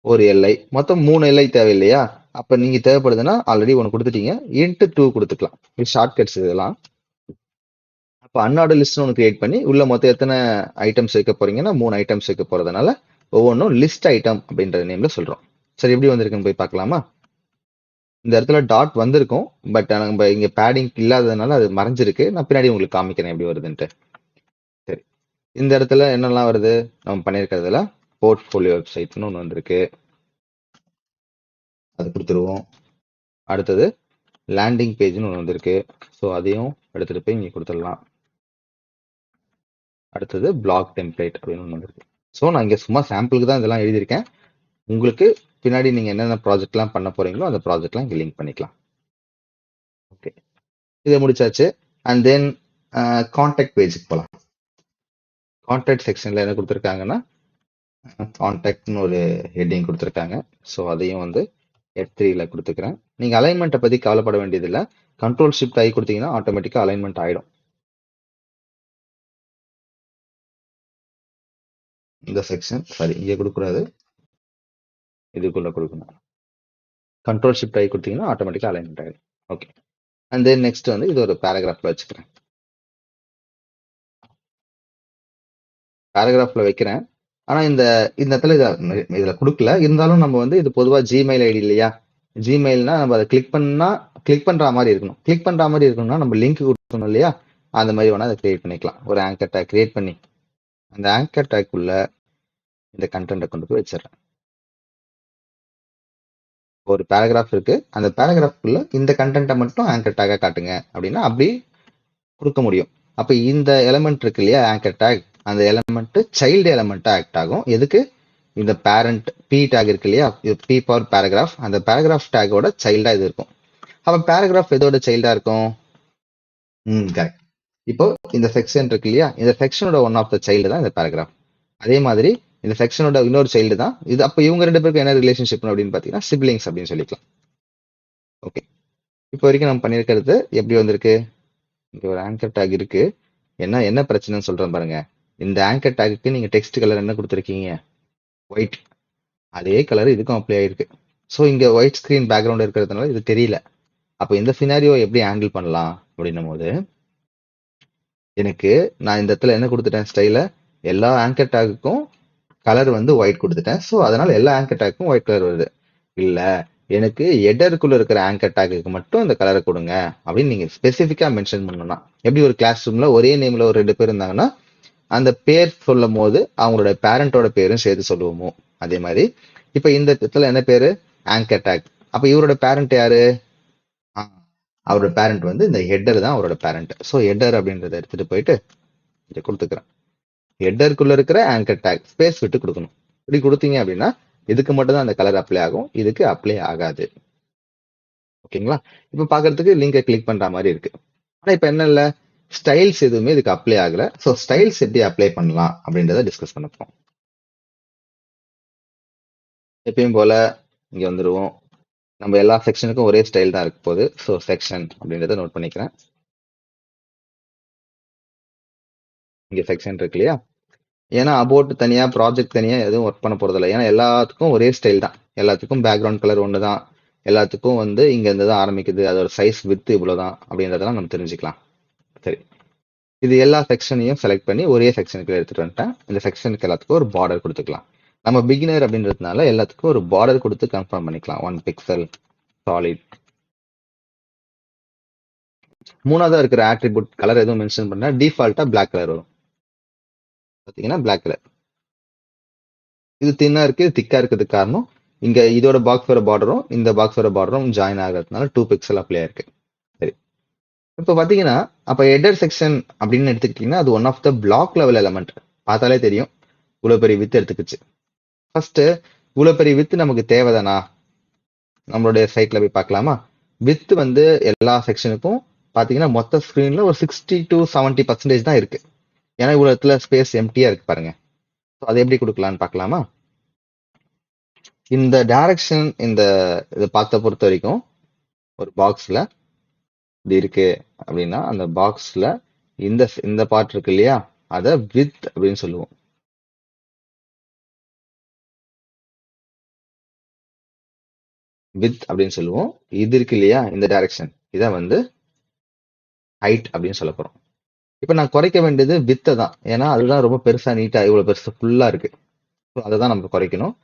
ஒரு LI, மொத்தம் 3 LI தேவை இல்லையா? அப்ப நீங்க தேவைப்படுதுன்னா ஆல்ரெடி ஒன்று கொடுத்துட்டீங்க, இன்ட்டு 2 கொடுத்துக்கலாம். இது ஷார்ட்கட்ஸ் இதெல்லாம். அப்போ அன்ஆர்டர் லிஸ்ட் ஒன்று கிரியேட் பண்ணி உள்ள மொத்தம் எத்தனை ஐட்டம்ஸ் வைக்க போறீங்கன்னா 3 ஐட்டம்ஸ் வைக்க போறதுனால ஒவ்வொன்றும் லிஸ்ட் ஐட்டம் அப்படின்ற நேம்ல சொல்றோம். சரி, எப்படி வந்திருக்குன்னு போய் பார்க்கலாமா? இந்த இடத்துல டாட் வந்திருக்கும், பட் நம்ம இங்க பேடிங் இல்லாததுனால அது மறைஞ்சிருக்கு. நான் பின்னாடி உங்களுக்கு காமிக்கிறேன் எப்படி வருதுன்ட்டு. சரி, இந்த இடத்துல என்னெல்லாம் வருது நம்ம பண்ணியிருக்கிறதுல போர்ட்ஃபோலியோ வெப்சைட்னு ஒன்று வந்திருக்கு, அது கொடுத்துருவோம். அடுத்தது லேண்டிங் பேஜ்னு ஒன்று வந்திருக்கு, ஸோ அதையும் எடுத்துட்டு போய் இங்கே கொடுத்துடலாம். அடுத்தது பிளாக் டெம்ப்ளேட் அப்படின்னு ஒன்று வந்திருக்கு. ஸோ நான் இங்கே சும்மா சாம்பிளுக்கு தான் இதெல்லாம் எழுதியிருக்கேன். உங்களுக்கு பின்னாடி நீங்கள் என்னென்ன ப்ராஜெக்ட்லாம் பண்ண போறீங்களோ அந்த ப்ராஜெக்ட்லாம் இங்கே லிங்க் பண்ணிக்கலாம். ஓகே, இதை முடிச்சாச்சு. அண்ட் தென் கான்டாக்ட் பேஜுக்கு போகலாம். கான்டாக்ட் செக்ஷனில் என்ன கொடுத்துருக்காங்கன்னா கான்டாக்ட்னு ஒரு ஹெட்டிங் கொடுத்துருக்காங்க. ஸோ அதையும் வந்து F3ல கொடுத்துக்கிறேன். நீங்கள் அலைன்மெண்ட்டை பற்றி கவலைப்பட வேண்டியதில்லை. கண்ட்ரோல் ஷிஃப்ட் ஆகி கொடுத்தீங்கன்னா ஆட்டோமேட்டிக்காக அலைன்மெண்ட் ஆகிடும். இந்த செக்ஷன் சாரி இங்கே கொடுக்கூடாது, இதுக்குள்ள கொடுக்கணும். கண்ட்ரோல் ஷிஃப்ட் ஆகி கொடுத்தீங்கன்னா ஆட்டோமேட்டிக்காக அலைன்மெண்ட் ஆகிடும். ஓகே, அண்ட் தென் நெக்ஸ்ட் வந்து இது ஒரு பேராகிராஃபில் வச்சுக்கிறேன். பேராகிராஃபில் வைக்கிறேன். ஆனால் இந்த இடத்துல இதில் கொடுக்கல. இருந்தாலும் நம்ம வந்து இது பொதுவாக ஜிமெயில் ஐடி இல்லையா? ஜிமெயில்னா நம்ம அதை கிளிக் பண்ணுற மாதிரி இருக்கணும். கிளிக் பண்ணுற மாதிரி இருக்கணும்னா நம்ம லிங்க் கொடுக்கணும் இல்லையா? அந்த மாதிரி வேணால் அதை கிரியேட் பண்ணிக்கலாம். ஒரு ஆங்கர் டேக் கிரியேட் பண்ணி அந்த ஆங்கர் டேக் உள்ள இந்த கண்டென்ட்டை கொண்டு போய் வச்சிடறேன். ஒரு பேராகிராஃப் இருக்கு, அந்த பேராகிராஃப்குள்ள இந்த கண்டென்ட்டை மட்டும் ஆங்கர் டேக்கா காட்டுங்க அப்படின்னா அப்படி கொடுக்க முடியும். அப்போ இந்த எலமெண்ட் இருக்கு இல்லையா, ஆங்கர் டேக், அந்த எலமெண்ட் சைல்டு எலமெண்ட்டா ஆக்ட் ஆகும். எதுக்கு? இந்த பேரண்ட் பி டேக் இருக்கு இல்லையா, பி பவர் பேராகிராஃப், அந்த பேராகிராஃப் டேக்கோட சைல்டா இது இருக்கும். அப்ப பேராகிராஃப் எதோட சைல்டா இருக்கும்? கரெக்ட். இப்போ இந்த செக்ஷன் இருக்கு இல்லையா, இந்த செக்ஷனோட ஒன் ஆஃப் த சைல்டு தான் இந்த பேராகிராஃப். அதே மாதிரி இந்த செக்ஷனோட இன்னொரு சைல்டு தான் இது. அப்போ இவங்க 2 பேருக்கு என்ன ரிலேஷன்ஷிப் அப்படின்னு பார்த்தீங்கன்னா சிப்லிங்ஸ் அப்படின்னு சொல்லிக்கலாம். ஓகே, இப்போ வரைக்கும் நம்ம பண்ணியிருக்கிறது எப்படி வந்திருக்கு? இங்க ஒரு ஆங்கர் டேக் இருக்கு. என்ன பிரச்சனைன்னு சொல்றேன் பாருங்க. இந்த ஆங்கர் டேக்கு நீங்க டெக்ஸ்ட் கலர் என்ன கொடுத்துருக்கீங்க? ஒயிட். அதே கலர் இதுக்கும் அப்ளை ஆயிருக்கு. ஸோ இங்க ஒயிட் ஸ்கிரீன் பேக்ரவுண்ட் இருக்கிறதுனால இது தெரியல. அப்போ இந்த சினாரியோ எப்படி ஹேண்டில் பண்ணலாம் அப்படின்னும் போது, எனக்கு நான் இந்த இடத்துல என்ன கொடுத்துட்டேன் ஸ்டைல, எல்லா ஆங்கர் டேக்குக்கும் கலர் வந்து ஒயிட் கொடுத்துட்டேன். ஸோ அதனால எல்லா ஆங்கர் டேக்கும் ஒயிட் கலர் வருது. இல்ல, எனக்கு எடருக்குள்ள இருக்கிற ஆங்கர் டேக்கு மட்டும் இந்த கலரை கொடுங்க அப்படின்னு நீங்க ஸ்பெசிஃபிக்கா மென்ஷன் பண்ணணும்னா, எப்படி ஒரு கிளாஸ் ரூம்ல ஒரே நேம்ல ஒரு 2 பேர் இருந்தாங்கன்னா அந்த பேர் சொல்லும் போது அவங்களோட பேரண்டோட பேரும் சேர்த்து சொல்லுவோமோ, அதே மாதிரி இப்ப இந்த இடத்துல என்ன பேரு? Anchor tag. அப்ப இவரோட பேரண்ட் யாரு? அவரோட பேரண்ட் வந்து இந்த ஹெட்டர் தான் அவரோட பேரண்ட். ஸோ ஹெட்டர் அப்படின்றத எடுத்துட்டு போயிட்டு இதை கொடுத்துக்கிறேன். ஹெட்டருக்குள்ள இருக்கிற ஆங்கர் டேக் ஸ்பேஸ் விட்டு கொடுக்கணும். இப்படி கொடுத்தீங்க அப்படின்னா இதுக்கு மட்டும் தான் அந்த கலர் அப்ளை ஆகும், இதுக்கு அப்ளை ஆகாது. ஓகேங்களா? இப்ப பாக்குறதுக்கு லிங்கை கிளிக் பண்ற மாதிரி இருக்கு. ஆனா இப்ப என்ன இல்ல, ஸ்டைல்ஸ் எதுவுமே இதுக்கு அப்ளை ஆகல. ஸோ ஸ்டைல்ஸ் எப்படி அப்ளை பண்ணலாம் அப்படின்றத டிஸ்கஸ் பண்ண போறோம். எப்பயும் போல இங்க வந்துருவோம். நம்ம எல்லா செக்ஷனுக்கும் ஒரே ஸ்டைல் தான் இருக்க போகுது. ஸோ செக்ஷன் அப்படின்றத நோட் பண்ணிக்கிறேன். இங்க செக்ஷன் இருக்கு இல்லையா, ஏன்னா அபோட் தனியா ப்ராஜெக்ட் தனியா எதுவும் ஒர்க் பண்ண போறது இல்லை. ஏன்னா எல்லாத்துக்கும் ஒரே ஸ்டைல் தான், எல்லாத்துக்கும் பேக்ரவுண்ட் கலர் ஒன்று தான், எல்லாத்துக்கும் வந்து இங்க இருந்து தான் ஆரம்பிக்குது, அதோட சைஸ் வித் இவ்வளவுதான் அப்படின்றதெல்லாம் நம்ம தெரிஞ்சுக்கலாம். சரி, இது எல்லா செக்ஷனையும் செலக்ட் பண்ணி ஒரே செக்ஷனுக்கு எடுத்துட்டு வந்துட்டேன். இந்த செக்ஷனுக்கு எல்லாத்துக்கும் ஒரு பார்டர் கொடுத்துக்கலாம். நம்ம பிகினர் அப்படின்றதுனால எல்லாத்துக்கும் ஒரு பார்டர் கொடுத்து கன்ஃபார்ம் பண்ணிக்கலாம். 1 பிக்சல் சாலிட். மூணாவதா இருக்கிற ஆட்ரிபியூட் கலர் எதுவும் மென்ஷன் பண்ணா டிஃபால்ட்டா பிளாக் கலர் வரும். பாத்தீங்கன்னா பிளாக் கலர். இது தின்னா இருக்கு, திக்கா இருக்கிறதுக்கு காரணம் இங்க இதோட பாக்ஸோட பார்டரும் இந்த பாக்ஸோட பார்டரும் ஜாயின் ஆகிறதுனால 2 பிக்சல் அப்ளை இருக்கு. சரி, இப்போ பாத்தீங்கன்னா அப்ப ஹெடர் செக்ஷன் அப்படின்னு எடுத்துக்கிட்டீங்கன்னா அது one of the block level element. பார்த்தாலே தெரியும் இவ்வளவு பெரிய வித் எடுத்துக்கிச்சு. ஃபர்ஸ்ட் இவ்வளவு பெரிய வித் நமக்கு தேவைதானா? நம்மளுடைய சைட்ல போய் பார்க்கலாமா? வித் வந்து எல்லா செக்ஷனுக்கும் பாத்தீங்கன்னா மொத்த ஸ்கிரீன்ல ஒரு 60 to 70% தான் இருக்கு. ஏன்னா இவ்வளவு இடத்துல ஸ்பேஸ் எம்டியா இருக்கு பாருங்க. அதை எப்படி கொடுக்கலாம்னு பார்க்கலாமா? இந்த டைரக்ஷன் இந்த இதை பார்த்த பொறுத்த வரைக்கும் ஒரு பாக்ஸ்ல இது இருக்கு அப்படின்னா அந்த பாக்ஸ்ல இந்த இந்த பார்ட் இருக்கு இல்லையா, அதை வித் அப்படின்னு சொல்லுவோம். வித் அப்படின்னு சொல்லுவோம். இது இருக்கு இல்லையா, இந்த டைரக்ஷன், இதை வந்து ஹைட் அப்படின்னு சொல்ல போறோம். இப்ப நான் குறைக்க வேண்டியது வித்தை தான், ஏன்னா அதுதான் ரொம்ப பெருசா நீட்டா இவ்வளவு பெருசு ஃபுல்லா இருக்கு. அதை தான் நம்ம குறைக்கணும்.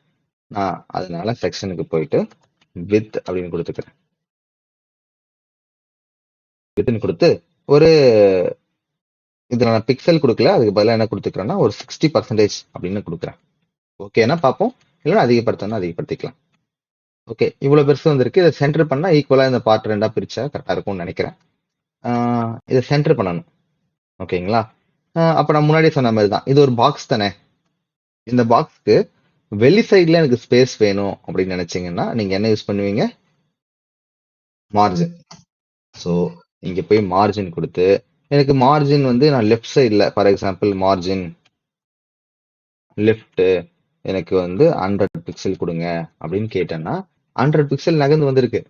நான் அதனால செக்ஷனுக்கு போயிட்டு வித் அப்படின்னு கொடுத்துக்கிறேன். வித்னு கொடுத்து ஒரு இதுல நான் பிக்சல் கொடுக்கல, அதுக்கு பதிலாக என்ன கொடுத்துக்கிறேன்னா ஒரு 60% அப்படின்னு கொடுக்குறேன். ஓகேன்னா பார்ப்போம், இல்லைன்னா அதிகப்படுத்தணும்னா அதிகப்படுத்திக்கலாம். ஓகே, இவ்வளவு பெருசு வந்திருக்கு. இதை சென்டர் பண்ணா ஈக்குவலா இந்த பார்ட் ரெண்டா பிரிச்சா கரெக்டா இருக்கும்னு நினைக்கிறேன். இதை சென்டர் பண்ணணும். ஓகேங்களா? அப்ப நான் முன்னாடியே சொன்ன மாதிரி தான், இது ஒரு பாக்ஸ் தானே. இந்த பாக்ஸ்க்கு வெளி சைட்ல எனக்கு ஸ்பேஸ் வேணும் அப்படின்னு நினைச்சீங்கன்னா நீங்க என்ன யூஸ் பண்ணுவீங்க? மார்ஜின். ஸோ இங்க போய் மார்ஜின் கொடுத்து, எனக்கு மார்ஜின் வந்து நான் லெஃப்ட் சைட்ல, ஃபார் எக்ஸாம்பிள் மார்ஜின் லெஃப்ட் எனக்கு வந்து 100 பிக்சல் கொடுங்க அப்படின்னு கேட்டேன்னா 100 பிக்சல் நகர்ந்து வந்திருக்கு.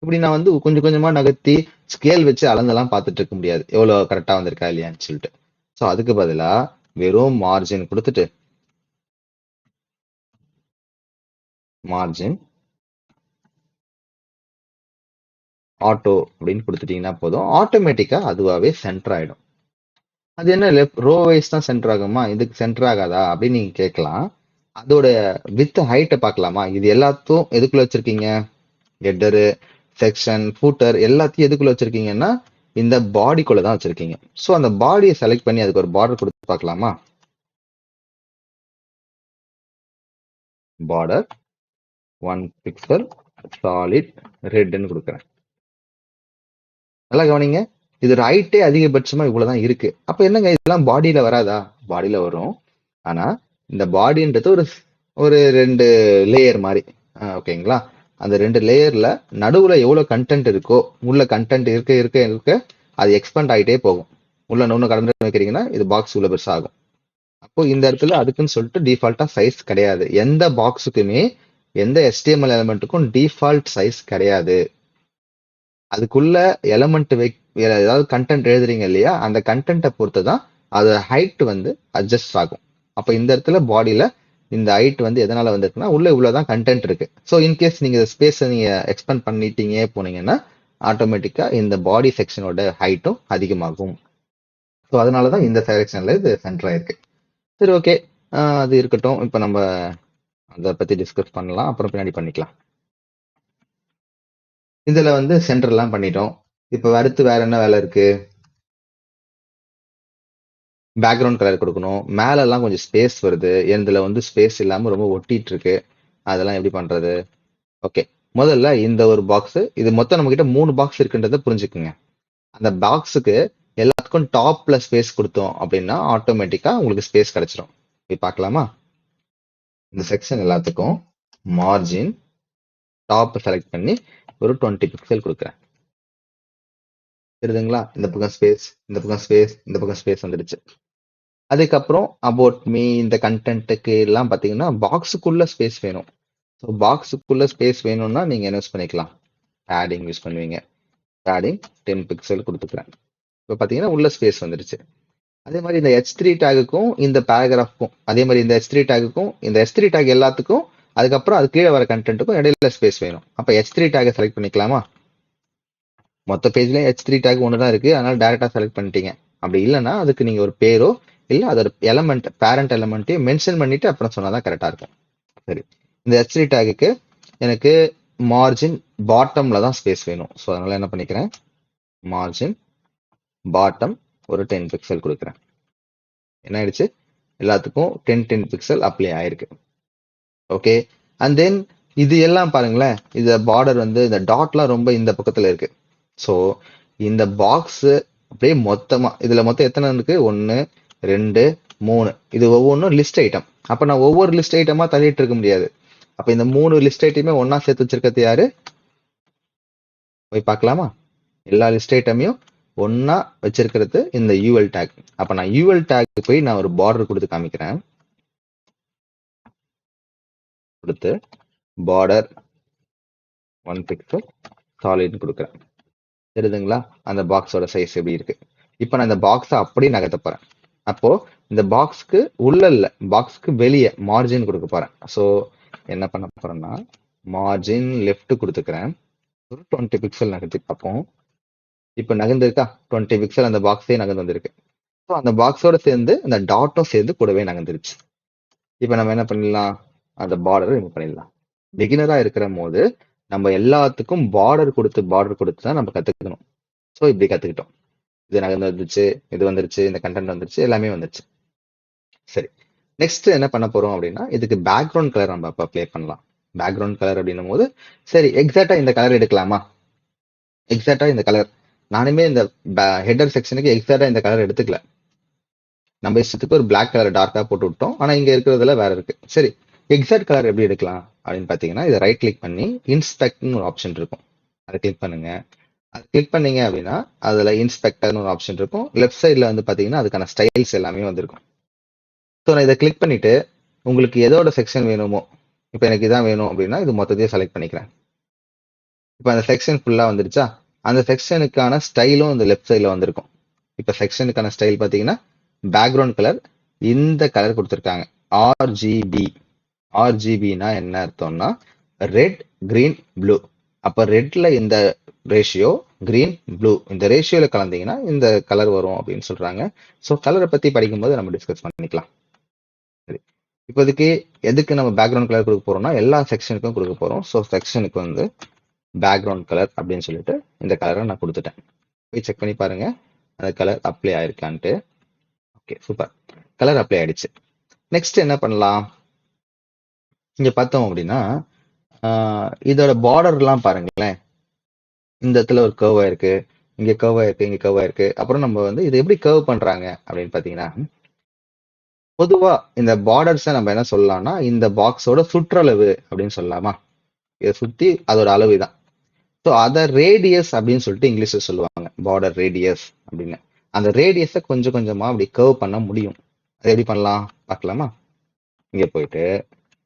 இப்படி நான் வந்து கொஞ்சம் கொஞ்சமா நகர்த்தி ஸ்கேல் வச்சு அளந்தெல்லாம் பார்த்துட்டு இருக்க முடியாது, எவ்வளவு கரெக்டா வந்திருக்கா இல்லையான்னு சொல்லிட்டு. ஸோ அதுக்கு பதிலா வெறும் மார்ஜின் கொடுத்துட்டு மார்ஜின் ஆட்டோ அப்படின்னு கொடுத்துட்டீங்கன்னா போதும், ஆட்டோமேட்டிக்கா அதுவாவே சென்டர் ஆயிடும். அது என்ன லெஃப்ட் ரோ வைஸ் தான் சென்டர் ஆகுமா, இதுக்கு சென்டர் ஆகாதா அப்படின்னு நீங்க கேட்கலாம். அதோட வித் ஹைட்டை பார்க்கலாமா? இது எல்லாத்தையும் எதுக்குள்ள வச்சிருக்கீங்க? ஹெட்டரு, செக்ஷன், ஃபூட்டர் எல்லாத்தையும் எதுக்குள்ள வச்சிருக்கீங்கன்னா இந்த பாடிக்குள்ள தான் வச்சிருக்கீங்க. ஸோ அந்த பாடியை செலக்ட் பண்ணி அதுக்கு ஒரு பார்டர் கொடுத்து பார்க்கலாமா? பார்டர் 1 பிக்சல் சாலிட் ரெட்னு கொடுக்குறேன். நல்லா கவனிங்க, இது ஹைட்டே அதிகபட்சமா இவ்வளவுதான் இருக்கு. அப்ப என்னங்க இதெல்லாம் பாடியில வராதா? பாடியில வரும். ஆனா இந்த பாடின்றது ஒரு ஒரு 2 லேயர் மாதிரி. ஓகேங்களா? அந்த 2 லேயர்ல நடுவுல எவ்வளவு கண்டென்ட் இருக்கோ, உள்ள கண்டென்ட் இருக்க இருக்க இருக்க அது எக்ஸ்பேண்ட் ஆகிட்டே போகும். உள்ள இன்னும் கடந்து வைக்கிறீங்கன்னா இது பாக்ஸ் உள்ள பெருசா ஆகும். அப்போ இந்த இடத்துல அதுக்குன்னு சொல்லிட்டு டிஃபால்ட்டா சைஸ் கிடையாது. எந்த பாக்ஸுக்குமே எந்த HTML எலிமெண்ட்டுக்கும் டிஃபால்ட் சைஸ் கிடையாது. அதுக்குள்ள எலமெண்ட் ஏதாவது கண்டென்ட் எழுதுறீங்க இல்லையா, அந்த கண்டென்ட்டை பொறுத்து தான் அதோட ஹைட் வந்து அட்ஜஸ்ட் ஆகும். அப்ப இந்த இடத்துல பாடியில இந்த ஹைட் வந்து எதனால வந்திருக்குன்னா உள்ள இவ்வளவுதான் கண்டென்ட் இருக்கு. ஸோ இன்கேஸ் நீங்க ஸ்பேஸ் நீங்க எக்ஸ்பேண்ட் பண்ணிட்டீங்க போனீங்கன்னா ஆட்டோமேட்டிக்கா இந்த பாடி செக்ஷனோட ஹைட்டும் அதிகமாகும். ஸோ அதனாலதான் இந்த செலக்ஷன்ல இது சென்டர் ஆயிருக்கு. சரி, ஓகே, அது இருக்கட்டும். இப்ப நம்ம அதை பத்தி டிஸ்கஸ் பண்ணலாம், அப்புறம் பின்னாடி பண்ணிக்கலாம். இதுல வந்து சென்டர் எல்லாம் பண்ணிட்டோம். இப்ப அடுத்து வேற என்ன வேலை இருக்கு? பேக்ரவுண்ட் கலர் கொடுக்கணும். மேல எல்லாம் கொஞ்சம் ஸ்பேஸ் வருது, இதுல வந்து ஸ்பேஸ் இல்லாம ரொம்ப ஒட்டிட்டு இருக்கு. அதெல்லாம் எப்படி பண்றது? ஓகே, முதல்ல இந்த ஒரு பாக்ஸ், இது மொத்தம் நம்ம கிட்ட 3 பாக்ஸ் இருக்குன்றத புரிஞ்சுக்குங்க. அந்த பாக்ஸுக்கு எல்லாத்துக்கும் டாப்ல ஸ்பேஸ் கொடுத்தோம் அப்படின்னா ஆட்டோமேட்டிக்கா உங்களுக்கு ஸ்பேஸ் கிடைச்சிடும். போய் பார்க்கலாமா? இந்த செக்ஷன் எல்லாத்துக்கும் மார்ஜின் டாப் செலக்ட் பண்ணி ஒரு 20 பிக்சல் கொடுக்குறேன். தெரியுதுங்களா? இந்த பக்கம் ஸ்பேஸ், இந்த பக்கம் ஸ்பேஸ், இந்த பக்கம் ஸ்பேஸ் வந்துடுச்சு. அதுக்கப்புறம் அபவுட் மீ இந்த கண்டென்ட்டுக்கு எல்லாம் பார்த்தீங்கன்னா பாக்ஸுக்குள்ள ஸ்பேஸ் வேணும். ஸோ பாக்ஸுக்குள்ள ஸ்பேஸ் வேணும்னா நீங்க என்ன யூஸ் பண்ணிக்கலாம்? பேடிங் யூஸ் பண்ணுவீங்க. பேடிங் 10 பிக்சல் கொடுத்துக்கிறேன். இப்போ பார்த்தீங்கன்னா உள்ள ஸ்பேஸ் வந்துடுச்சு. அதே மாதிரி இந்த H3 டேகுக்கும் இந்த பேராகிராஃப்க்கும், அதே மாதிரி இந்த H3 டேகுக்கும் இந்த H3 டேக் எல்லாத்துக்கும், அதுக்கப்புறம் அது கீழே வர கண்டென்ட்டுக்கும் இடையில ஸ்பேஸ் வேணும். அப்போ H3 டேகை செலக்ட் பண்ணிக்கலாமா? மொத்த பேஜ்லயும் H3 டேக் ஒன்று தான் இருக்கு, அதனால டேரக்டா செலக்ட் பண்ணிட்டீங்க. அப்படி இல்லைன்னா அதுக்கு நீங்க ஒரு பேரோ இல்ல அதோட எலமெண்ட் பேரண்ட் எலமெண்ட்டையும் மென்ஷன் பண்ணிட்டு அப்புறம் சொன்னாதான் கரெக்டா இருக்கும். சரி, இந்த H3 டேகுக்கு எனக்கு மார்ஜின் பாட்டம்ல தான் ஸ்பேஸ் வேணும். ஸோ அதனால என்ன பண்ணிக்கிறேன்? மார்ஜின் பாட்டம் ஒரு 10 பிக்சல் கொடுக்குறேன். என்ன ஆயிடுச்சு? எல்லாத்துக்கும் 10 பிக்சல் அப்ளை ஆயிருக்கு. ஓகே, அண்ட் தென் இது எல்லாம் பாருங்களேன், இந்த பார்டர் வந்து இந்த டாட்லாம் ரொம்ப இந்த பக்கத்துல இருக்கு. ஸோ இந்த பாக்ஸ் அப்படியே மொத்தமா இதுல மொத்தம் எத்தனை இருக்கு? 1 2 3. இது ஒவ்வொன்றும் லிஸ்ட் ஐட்டம். அப்ப நான் ஒவ்வொரு லிஸ்ட் ஐட்டமா தள்ளிட்டு இருக்க முடியாது. அப்ப இந்த 3 லிஸ்ட் ஐட்டமே ஒன்னா சேர்த்து வச்சிருக்கிறது யாரு? போய் பார்க்கலாமா? எல்லா லிஸ்ட் ஐட்டமையும் ஒன்னா வச்சிருக்கிறது இந்த UL டேக். அப்ப நான் UL டேக் போய் நான் ஒரு பார்டர் கொடுத்து காமிக்கிறேன். கொடுத்து பார்டர் 1 பிக்சல் சாலிட் கொடுக்குறேன். தெரியுதுங்களா அந்த பாக்ஸோட சைஸ் எப்படி இருக்கு? இப்போ நான் இந்த பாக்ஸை அப்படியே நகர்த்த போறேன். அப்போ இந்த பாக்ஸ்க்கு உள்ள இல்ல, பாக்ஸ்க்கு வெளியே மார்ஜின் கொடுக்க போறேன். ஸோ என்ன பண்ண போறேன்னா மார்ஜின் லெஃப்ட் கொடுத்துக்கிறேன். ஒரு 20 பிக்சல் நகர்த்தி பார்ப்போம். இப்போ நகர்ந்துருக்கா? 20 பிக்சல் அந்த பாக்ஸே நகர்ந்து வந்திருக்கு. ஸோ அந்த பாக்ஸோட சேர்ந்து அந்த டாட்டும் சேர்ந்து கூடவே நகர்ந்துருச்சு. இப்போ நம்ம என்ன பண்ணிடலாம்? அந்த பார்டரை ரிமூவ் பண்ணிடலாம். பிகினரா இருக்கிற போது நம்ம எல்லாத்துக்கும் பார்டர் கொடுத்து தான் நம்ம கத்துக்கணும். ஸோ இப்படி கத்துக்கிட்டோம். இது நகர்ந்து வந்துருச்சு, இது வந்துருச்சு, இந்த கண்டென்ட் வந்துருச்சு, எல்லாமே வந்துருச்சு. சரி, நெக்ஸ்ட் என்ன பண்ண போறோம் அப்படின்னா, இதுக்கு பேக்ரவுண்ட் கலர் நம்ம அப்ப அப்ளை பண்ணலாம். பேக்ரவுண்ட் கலர் அப்படின்னும் போது சரி எக்ஸாக்டா இந்த கலர் எடுக்கலாமா? எக்ஸாக்டா இந்த கலர் நானுமே இந்த ஹெட்டர் செக்ஷனுக்கு எக்ஸாக்டா இந்த கலர் எடுத்துக்கல. நம்ம இஷ்டத்துக்கு ஒரு பிளாக் கலர் டார்க்கா போட்டு விட்டோம். ஆனா இங்க இருக்கிறதுல வேற இருக்கு. சரி, எக்ஸாக்ட் கலர் எப்படி எடுக்கலாம் அப்படின்னு பாத்தீங்கன்னா, இதை ரைட் கிளிக் பண்ணி இன்ஸ்பெக்ட்னு ஒரு ஆப்ஷன் இருக்கும். அதை கிளிக் பண்ணுங்க. அது கிளிக் பண்ணீங்க அப்படின்னா அதுல இன்ஸ்பெக்டர்னு ஒரு ஆப்ஷன் இருக்கும். லெஃப்ட் சைட்ல வந்து பாத்தீங்கன்னா அதுக்கான ஸ்டைல்ஸ் எல்லாமே வந்திருக்கும். ஸோ நான் இதை கிளிக் பண்ணிட்டு உங்களுக்கு எதோட செக்ஷன் வேணுமோ, இப்போ எனக்கு இதான் வேணும் அப்படின்னா இது மொத்தத்தையும் செலக்ட் பண்ணிக்கிறேன். இப்போ அந்த செக்ஷன் ஃபுல்லா வந்துருச்சா? அந்த செக்ஷனுக்கான ஸ்டைலும் இந்த லெஃப்ட் சைட்ல வந்திருக்கும். இப்போ செக்ஷனுக்கான ஸ்டைல் பார்த்தீங்கன்னா பேக்ரவுண்ட் கலர் இந்த கலர் கொடுத்துருக்காங்க, ஆர்ஜிபி. ஆர்ஜிபினா என்ன அர்த்தம்னா ரெட், கிரீன், ப்ளூ. அப்போ ரெட்ல இந்த ரேஷியோ, கிரீன், ப்ளூ இந்த ரேஷியோல கலந்தீங்கன்னா இந்த கலர் வரும் அப்படின்னு சொல்றாங்க. ஸோ கலரை பத்தி படிக்கும்போது நம்ம டிஸ்கஸ் பண்ணிக்கலாம். சரி, இப்போதைக்கு எதுக்கு நம்ம பேக்ரவுண்ட் கலர் கொடுக்க போறோம்னா எல்லா செக்ஷனுக்கும் கொடுக்க போறோம். ஸோ செக்ஷனுக்கு வந்து பேக்ரவுண்ட் கலர் அப்படின்னு சொல்லிட்டு இந்த கலரை நான் கொடுத்துட்டேன். போய் செக் பண்ணி பாருங்க அந்த கலர் அப்ளை ஆயிருக்கான்ட்டு. ஓகே, சூப்பர், கலர் அப்ளை ஆயிடுச்சு. நெக்ஸ்ட் என்ன பண்ணலாம்? இங்க பார்த்தோம் அப்படின்னா இதோட பார்டர்லாம் பாருங்களேன். இந்த இடத்துல ஒரு கர்வ் ஆயிருக்கு, இங்க கர்வ் ஆயிருக்கு, இங்க கர்வ் ஆயிருக்கு. அப்புறம் நம்ம வந்து இதை எப்படி கர்வ் பண்றாங்க அப்படின்னு பாத்தீங்கன்னா, பொதுவா இந்த பார்டர்ஸை நம்ம என்ன சொல்லலாம்னா இந்த பாக்ஸோட சுற்றளவு அப்படின்னு சொல்லலாமா? இதை சுத்தி அதோட அளவு தான். ஸோ அதை ரேடியஸ் அப்படின்னு சொல்லிட்டு இங்கிலீஷ்ல சொல்லுவாங்க, பார்டர் ரேடியஸ் அப்படின்னு. அந்த ரேடியஸை கொஞ்சம் கொஞ்சமா அப்படி கர்வ் பண்ண முடியும். அது எப்படி பண்ணலாம் பார்க்கலாமா? இங்க போயிட்டு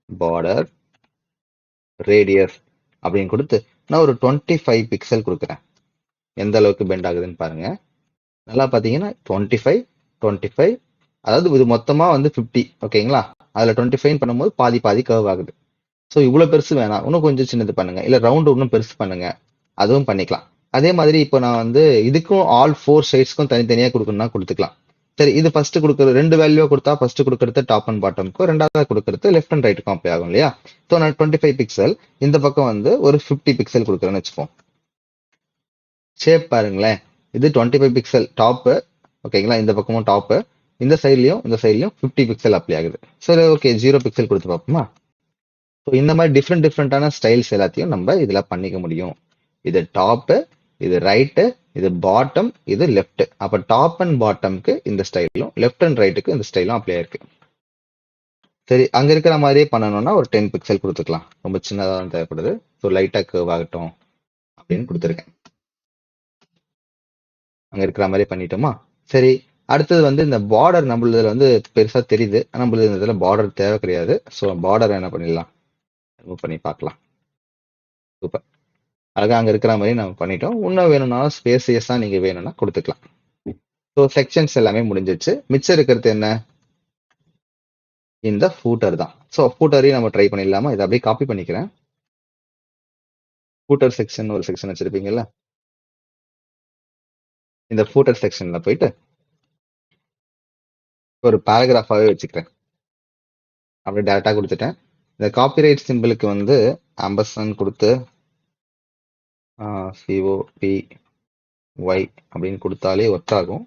பார்டர் ரேடியஸ் அப்படின்னு கொடுத்து நான் ஒரு 25 பிக்சல் கொடுக்குறேன். எந்த அளவுக்கு பெண்ட் ஆகுதுன்னு பாருங்க. நல்லா பார்த்தீங்கன்னா 25, 25, அதாவது இது மொத்தமா வந்து 50. ஓகேங்களா? அதுல 25 பண்ணும்போது பாதி பாதி கர்வ் ஆகுது. ஸோ இவ்வளவு பெருசு வேணாம், இன்னும் கொஞ்சம் சின்னது பண்ணுங்க, இல்ல ரவுண்ட் இன்னும் பெருசு பண்ணுங்க, அதுவும் பண்ணிக்கலாம். அதே மாதிரி இப்போ நான் வந்து இதுக்கும் ஆல் 4 சைட்ஸ்க்கும் தனித்தனியா கொடுக்கணும்னா கொடுத்துக்கலாம். சரி, இது ஃபர்ஸ்ட் கொடுக்குறது 2 வேல்யூ கொடுத்தா ஃபர்ஸ்ட் கொடுக்கறது டாப் அண்ட் பாட்டம்க்கும், ரெண்டாவது கொடுக்கறது லெஃப்ட் அண்ட் ரைட்டுக்கும் அப்ளை ஆகும் இல்லையா? ஸோ நான் 25 பிக்சல், இந்த பக்கம் வந்து ஒரு 50 பிக்சல் கொடுக்குறேன்னு வச்சுப்போம். ஷேப் பாருங்களேன், இது 25 பிக்சல் டாப்பு. ஓகேங்களா? இந்த பக்கமும் டாப்பு, இந்த சைட்லயும் 50 பிக்சல் அப்ளை ஆகுது. சரி, ஓகே, 0 பிக்சல் கொடுத்து பார்ப்போமா? ஸோ இந்த மாதிரி டிஃப்ரெண்டான ஸ்டைல்ஸ் எல்லாத்தையும் நம்ம இதுல பண்ணிக்க முடியும். இது டாப்பு, இது ரைட்டு, இது பாட்டம், இது லெஃப்ட். அப்ப டாப் அண்ட் பாட்டம்க்கு இந்த ஸ்டைலும், லெஃப்ட் அண்ட் ரைட்டுக்கு இந்த ஸ்டைலும் அப்ளை ஆயிருக்கு. சரி, அங்க இருக்கிற மாதிரியே பண்ணணும்னா ஒரு 10 பிக்சல் கொடுத்துக்கலாம். ரொம்ப சின்னதாக தான் தேவைப்படுது. ஸோ லைட்டா கர்வ் ஆகட்டும் அப்படின்னு கொடுத்துருக்கேன். அங்க இருக்கிற மாதிரி பண்ணிட்டோமா? சரி, அடுத்தது வந்து இந்த பார்டர் நம்மளதுல வந்து பெருசா தெரியுது, நம்மளது இந்த இதுல பார்டர் தேவை கிடையாது. ஸோ பார்டர் என்ன பண்ணிடலாம், ரிமூவ் பண்ணி பார்க்கலாம். சூப்பர், அழகா அங்க இருக்கிற மாதிரி நம்ம பண்ணிட்டோம். இன்னும் வேணும்னாலும் ஸ்பேசியஸா நீங்க வேணும்னா கொடுத்துக்கலாம். ஸோ செக்ஷன்ஸ் எல்லாமே முடிஞ்சிச்சு. மிச்சம் இருக்கிறது என்ன? இந்த ஃபூட்டர் தான். ஸோ ஃபூட்டரையும் நம்ம ட்ரை பண்ணிடலாமா? இதை அப்படியே காப்பி பண்ணிக்கிறேன். ஃபூட்டர் செக்ஷன் ஒரு செக்ஷன் வச்சிருப்பீங்கல்ல, இந்த ஃபூட்டர் செக்ஷன்ல போயிட்டு ஒரு பேராகிராஃபாவே வச்சுக்கிறேன். அப்படியே டேரக்டா கொடுத்துட்டேன். இந்த காப்பிரைட் சிம்பிளுக்கு வந்து ஆம்பர்சன் கொடுத்து COPY அப்படின்னு கொடுத்தாலே ஒர்க் ஆகும்.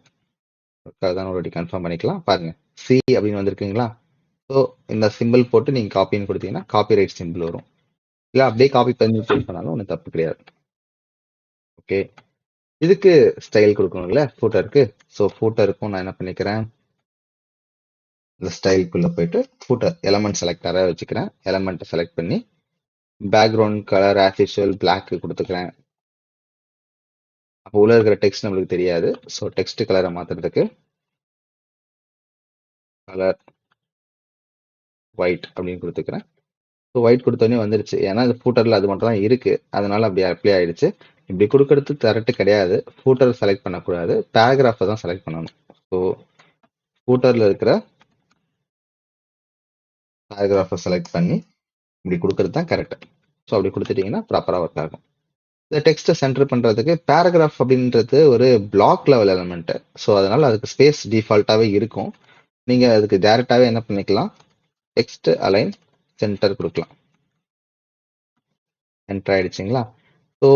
ஒர்க் ஆகுதான்னு ஒரு வாட்டி கன்ஃபார்ம் பண்ணிக்கலாம். பாருங்க, சி அப்படின்னு வந்திருக்குங்களா? ஸோ இந்த சிம்பிள் போட்டு நீங்க காப்பின்னு கொடுத்தீங்கன்னா காப்பிரைட் சிம்பிள் வரும். இல்லை அப்படியே காப்பி பண்ணி பேஸ்ட் பண்ணாலும் ஒன்றும் தப்பு கிடையாது. ஓகே, இதுக்கு ஸ்டைல் கொடுக்கணும்ல ஃபூட்டருக்கு. ஸோ ஃபூட்டருக்கும் நான் என்ன பண்ணிக்கிறேன், இந்த ஸ்டைலுக்குள்ள போயிட்டு ஃபூட்டர் எலமெண்ட் செலக்டரை வச்சுக்கிறேன். எலமெண்ட்டை செலக்ட் பண்ணி background colour as usual black கொடுத்துக்கிறேன். அப்போ உள்ள இருக்கிற டெக்ஸ்ட் நம்மளுக்கு தெரியாது. ஸோ டெக்ஸ்ட் கலரை மாத்துறதுக்கு கலர் ஒயிட் அப்படின்னு கொடுத்துக்கிறேன். ஸோ ஒயிட் கொடுத்தோடனே வந்துருச்சு, ஏன்னா இந்த ஃபூட்டர்ல அது மட்டும் தான் இருக்கு, அதனால அப்படி அப்ளை ஆயிடுச்சு. இப்படி கொடுக்கறது கரெக்ட் கிடையாது. ஃபூட்டர் செலக்ட் பண்ணக்கூடாது, பேராகிராஃபை தான் செலக்ட் பண்ணணும். ஸோ ஃபூட்டர்ல இருக்கிற பேராகிராஃபை செலக்ட் பண்ணி இப்படி கொடுக்கறது தான் கரெக்ட். ஸோ அப்படி கொடுத்துட்டீங்கன்னா ப்ராப்பராக ஒர்க் ஆகும். இந்த டெக்ஸ்ட்டை சென்டர் பண்ணுறதுக்கு பேராகிராஃப் அப்படின்றது ஒரு பிளாக் லெவல் எலமெண்ட்டு. ஸோ அதனால் அதுக்கு ஸ்பேஸ் டிஃபால்ட்டாகவே இருக்கும். நீங்கள் அதுக்கு டேரெக்டாகவே என்ன பண்ணிக்கலாம், டெக்ஸ்ட் அலைன் சென்டர் கொடுக்கலாம். என்டர் ஆயிடுச்சுங்களா? ஸோ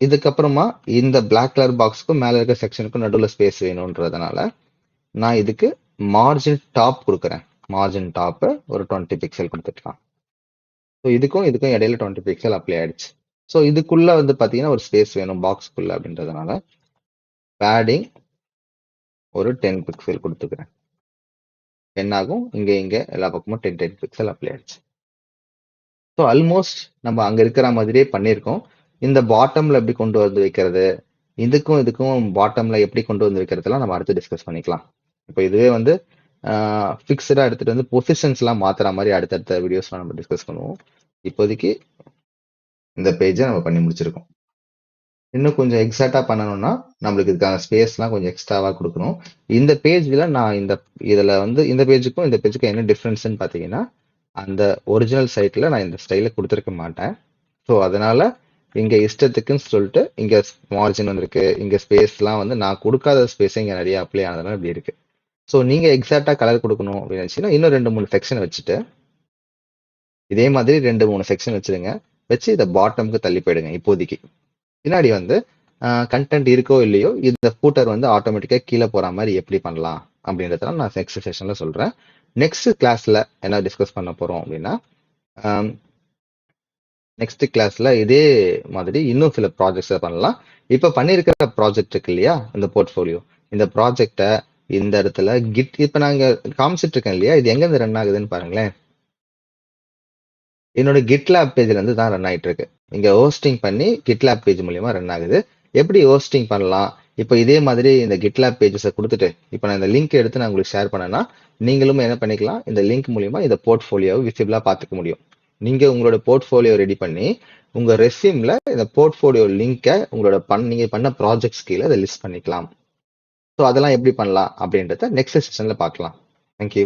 இதுக்கப்புறமா இந்த பிளாக் கலர் பாக்ஸுக்கும் மேலே இருக்க செக்ஷனுக்கும் நடுவில் ஸ்பேஸ் வேணுன்றதுனால நான் இதுக்கு மார்ஜின் டாப் கொடுக்குறேன். மார்ஜின் டாப்பு ஒரு 20 பிக்சல் கொடுத்துக்கலாம். ஸோ இதுக்கும் இடையில 20 பிக்சல் அப்ளை ஆயிடுச்சு. ஸோ இதுக்குள்ள வந்து பார்த்தீங்கன்னா ஒரு ஸ்பேஸ் வேணும் பாக்ஸ்க்குள்ள அப்படின்றதுனால பேடிங் ஒரு 10 பிக்சல் கொடுத்துக்கிறேன். 10 ஆகும். இங்கே எல்லா பக்கமும் 10 பிக்சல் அப்ளை ஆயிடுச்சு. ஸோ ஆல்மோஸ்ட் நம்ம அங்கே இருக்கிற மாதிரியே பண்ணியிருக்கோம். இந்த பாட்டம்ல எப்படி கொண்டு வந்து வைக்கிறது, இதுக்கும் பாட்டம்ல எப்படி கொண்டு வந்து வைக்கிறதுலாம் நம்ம அடுத்து டிஸ்கஸ் பண்ணிக்கலாம். இப்போ இதுவே வந்து ஃபிக்ஸ்டாக எடுத்துட்டு வந்து பொசிஷன்ஸ்லாம் மாத்துற மாதிரி அடுத்தடுத்த வீடியோஸ்லாம் நம்ம டிஸ்கஸ் பண்ணுவோம். இப்போதைக்கு இந்த பேஜை நம்ம பண்ணி முடிச்சிருக்கோம். இன்னும் கொஞ்சம் எக்ஸாக்டா பண்ணணும்னா நம்மளுக்கு இதுக்கான ஸ்பேஸ்லாம் கொஞ்சம் எக்ஸ்ட்ராவா கொடுக்கணும். இந்த பேஜ்ல நான் இதுல வந்து இந்த பேஜுக்கும் என்ன டிஃப்ரென்ஸ்ன்னு பார்த்தீங்கன்னா, அந்த ஒரிஜினல் சைட்ல நான் இந்த ஸ்டைல கொடுத்துருக்க மாட்டேன். ஸோ அதனால இங்க இஷ்டத்துக்குன்னு சொல்லிட்டு இங்க மார்ஜின் வந்திருக்கு, இங்க ஸ்பேஸ்லாம் வந்து நான் கொடுக்காத ஸ்பேஸ் இங்க நிறைய அப்ளை ஆனதுனால இப்படி இருக்கு. ஸோ நீங்க எக்ஸாக்டா கலர் கொடுக்கணும் அப்படின்னு நினைச்சீங்கன்னா இன்னும் 2-3 செக்ஷன் வச்சுட்டு இதே மாதிரி 2-3 செக்ஷன் வச்சிருங்க. வச்சு இதை பாட்டமுக்கு தள்ளி போயிடுங்க. இப்போதைக்கு பின்னாடி வந்து கண்டென்ட் இருக்கோ இல்லையோ இந்த ஃபூட்டர் வந்து ஆட்டோமேட்டிக்காக கீழே போற மாதிரி எப்படி பண்ணலாம் அப்படின்றத நான் நெக்ஸ்ட் செஷன்ல சொல்றேன். நெக்ஸ்ட் கிளாஸ்ல என்ன டிஸ்கஸ் பண்ண போறோம் அப்படின்னா, நெக்ஸ்ட் கிளாஸ்ல இதே மாதிரி இன்னும் சில ப்ராஜெக்ட்ஸ் பண்ணலாம். இப்ப பண்ணிருக்கிற ப்ராஜெக்ட் இருக்கு இல்லையா, இந்த போர்ட்ஃபோலியோ, இந்த ப்ராஜெக்டை இந்த இடத்துல இப்ப நாங்க காமிச்சிட்டு இருக்கேன் இல்லையா, இது எங்க இருந்து ரன் ஆகுதுன்னு பாருங்களேன். என்னோட கிட்லேப் பேஜ்ல இருந்து தான் ரன் ஆயிட்டு இருக்கு. இங்க ஹோஸ்டிங் பண்ணி கிட்லேப் பேஜ் மூலியமா ரன் ஆகுது. எப்படி ஹோஸ்டிங் பண்ணலாம், இப்போ இதே மாதிரி இந்த கிட்லேப் பேஜஸை கொடுத்துட்டு இப்போ நான் இந்த லிங்க் எடுத்து நான் உங்களுக்கு ஷேர் பண்ணேன்னா நீங்களும் என்ன பண்ணிக்கலாம், இந்த லிங்க் மூலியமா இந்த போர்ட்ஃபோலியோவை விசிபிளா பார்த்துக்க முடியும். நீங்க உங்களோட போர்ட்ஃபோலியோ ரெடி பண்ணி உங்க ரெஸ்யூம்ல இந்த போர்ட்ஃபோலியோ லிங்கை உங்களோட நீங்க பண்ண ப்ராஜெக்ட்ஸ் கீழே அதை லிஸ்ட் பண்ணிக்கலாம். ஸோ அதெல்லாம் எப்படி பண்ணலாம் அப்படின்றத நெக்ஸ்ட் செஷன்ல பார்க்கலாம். தேங்க்யூ.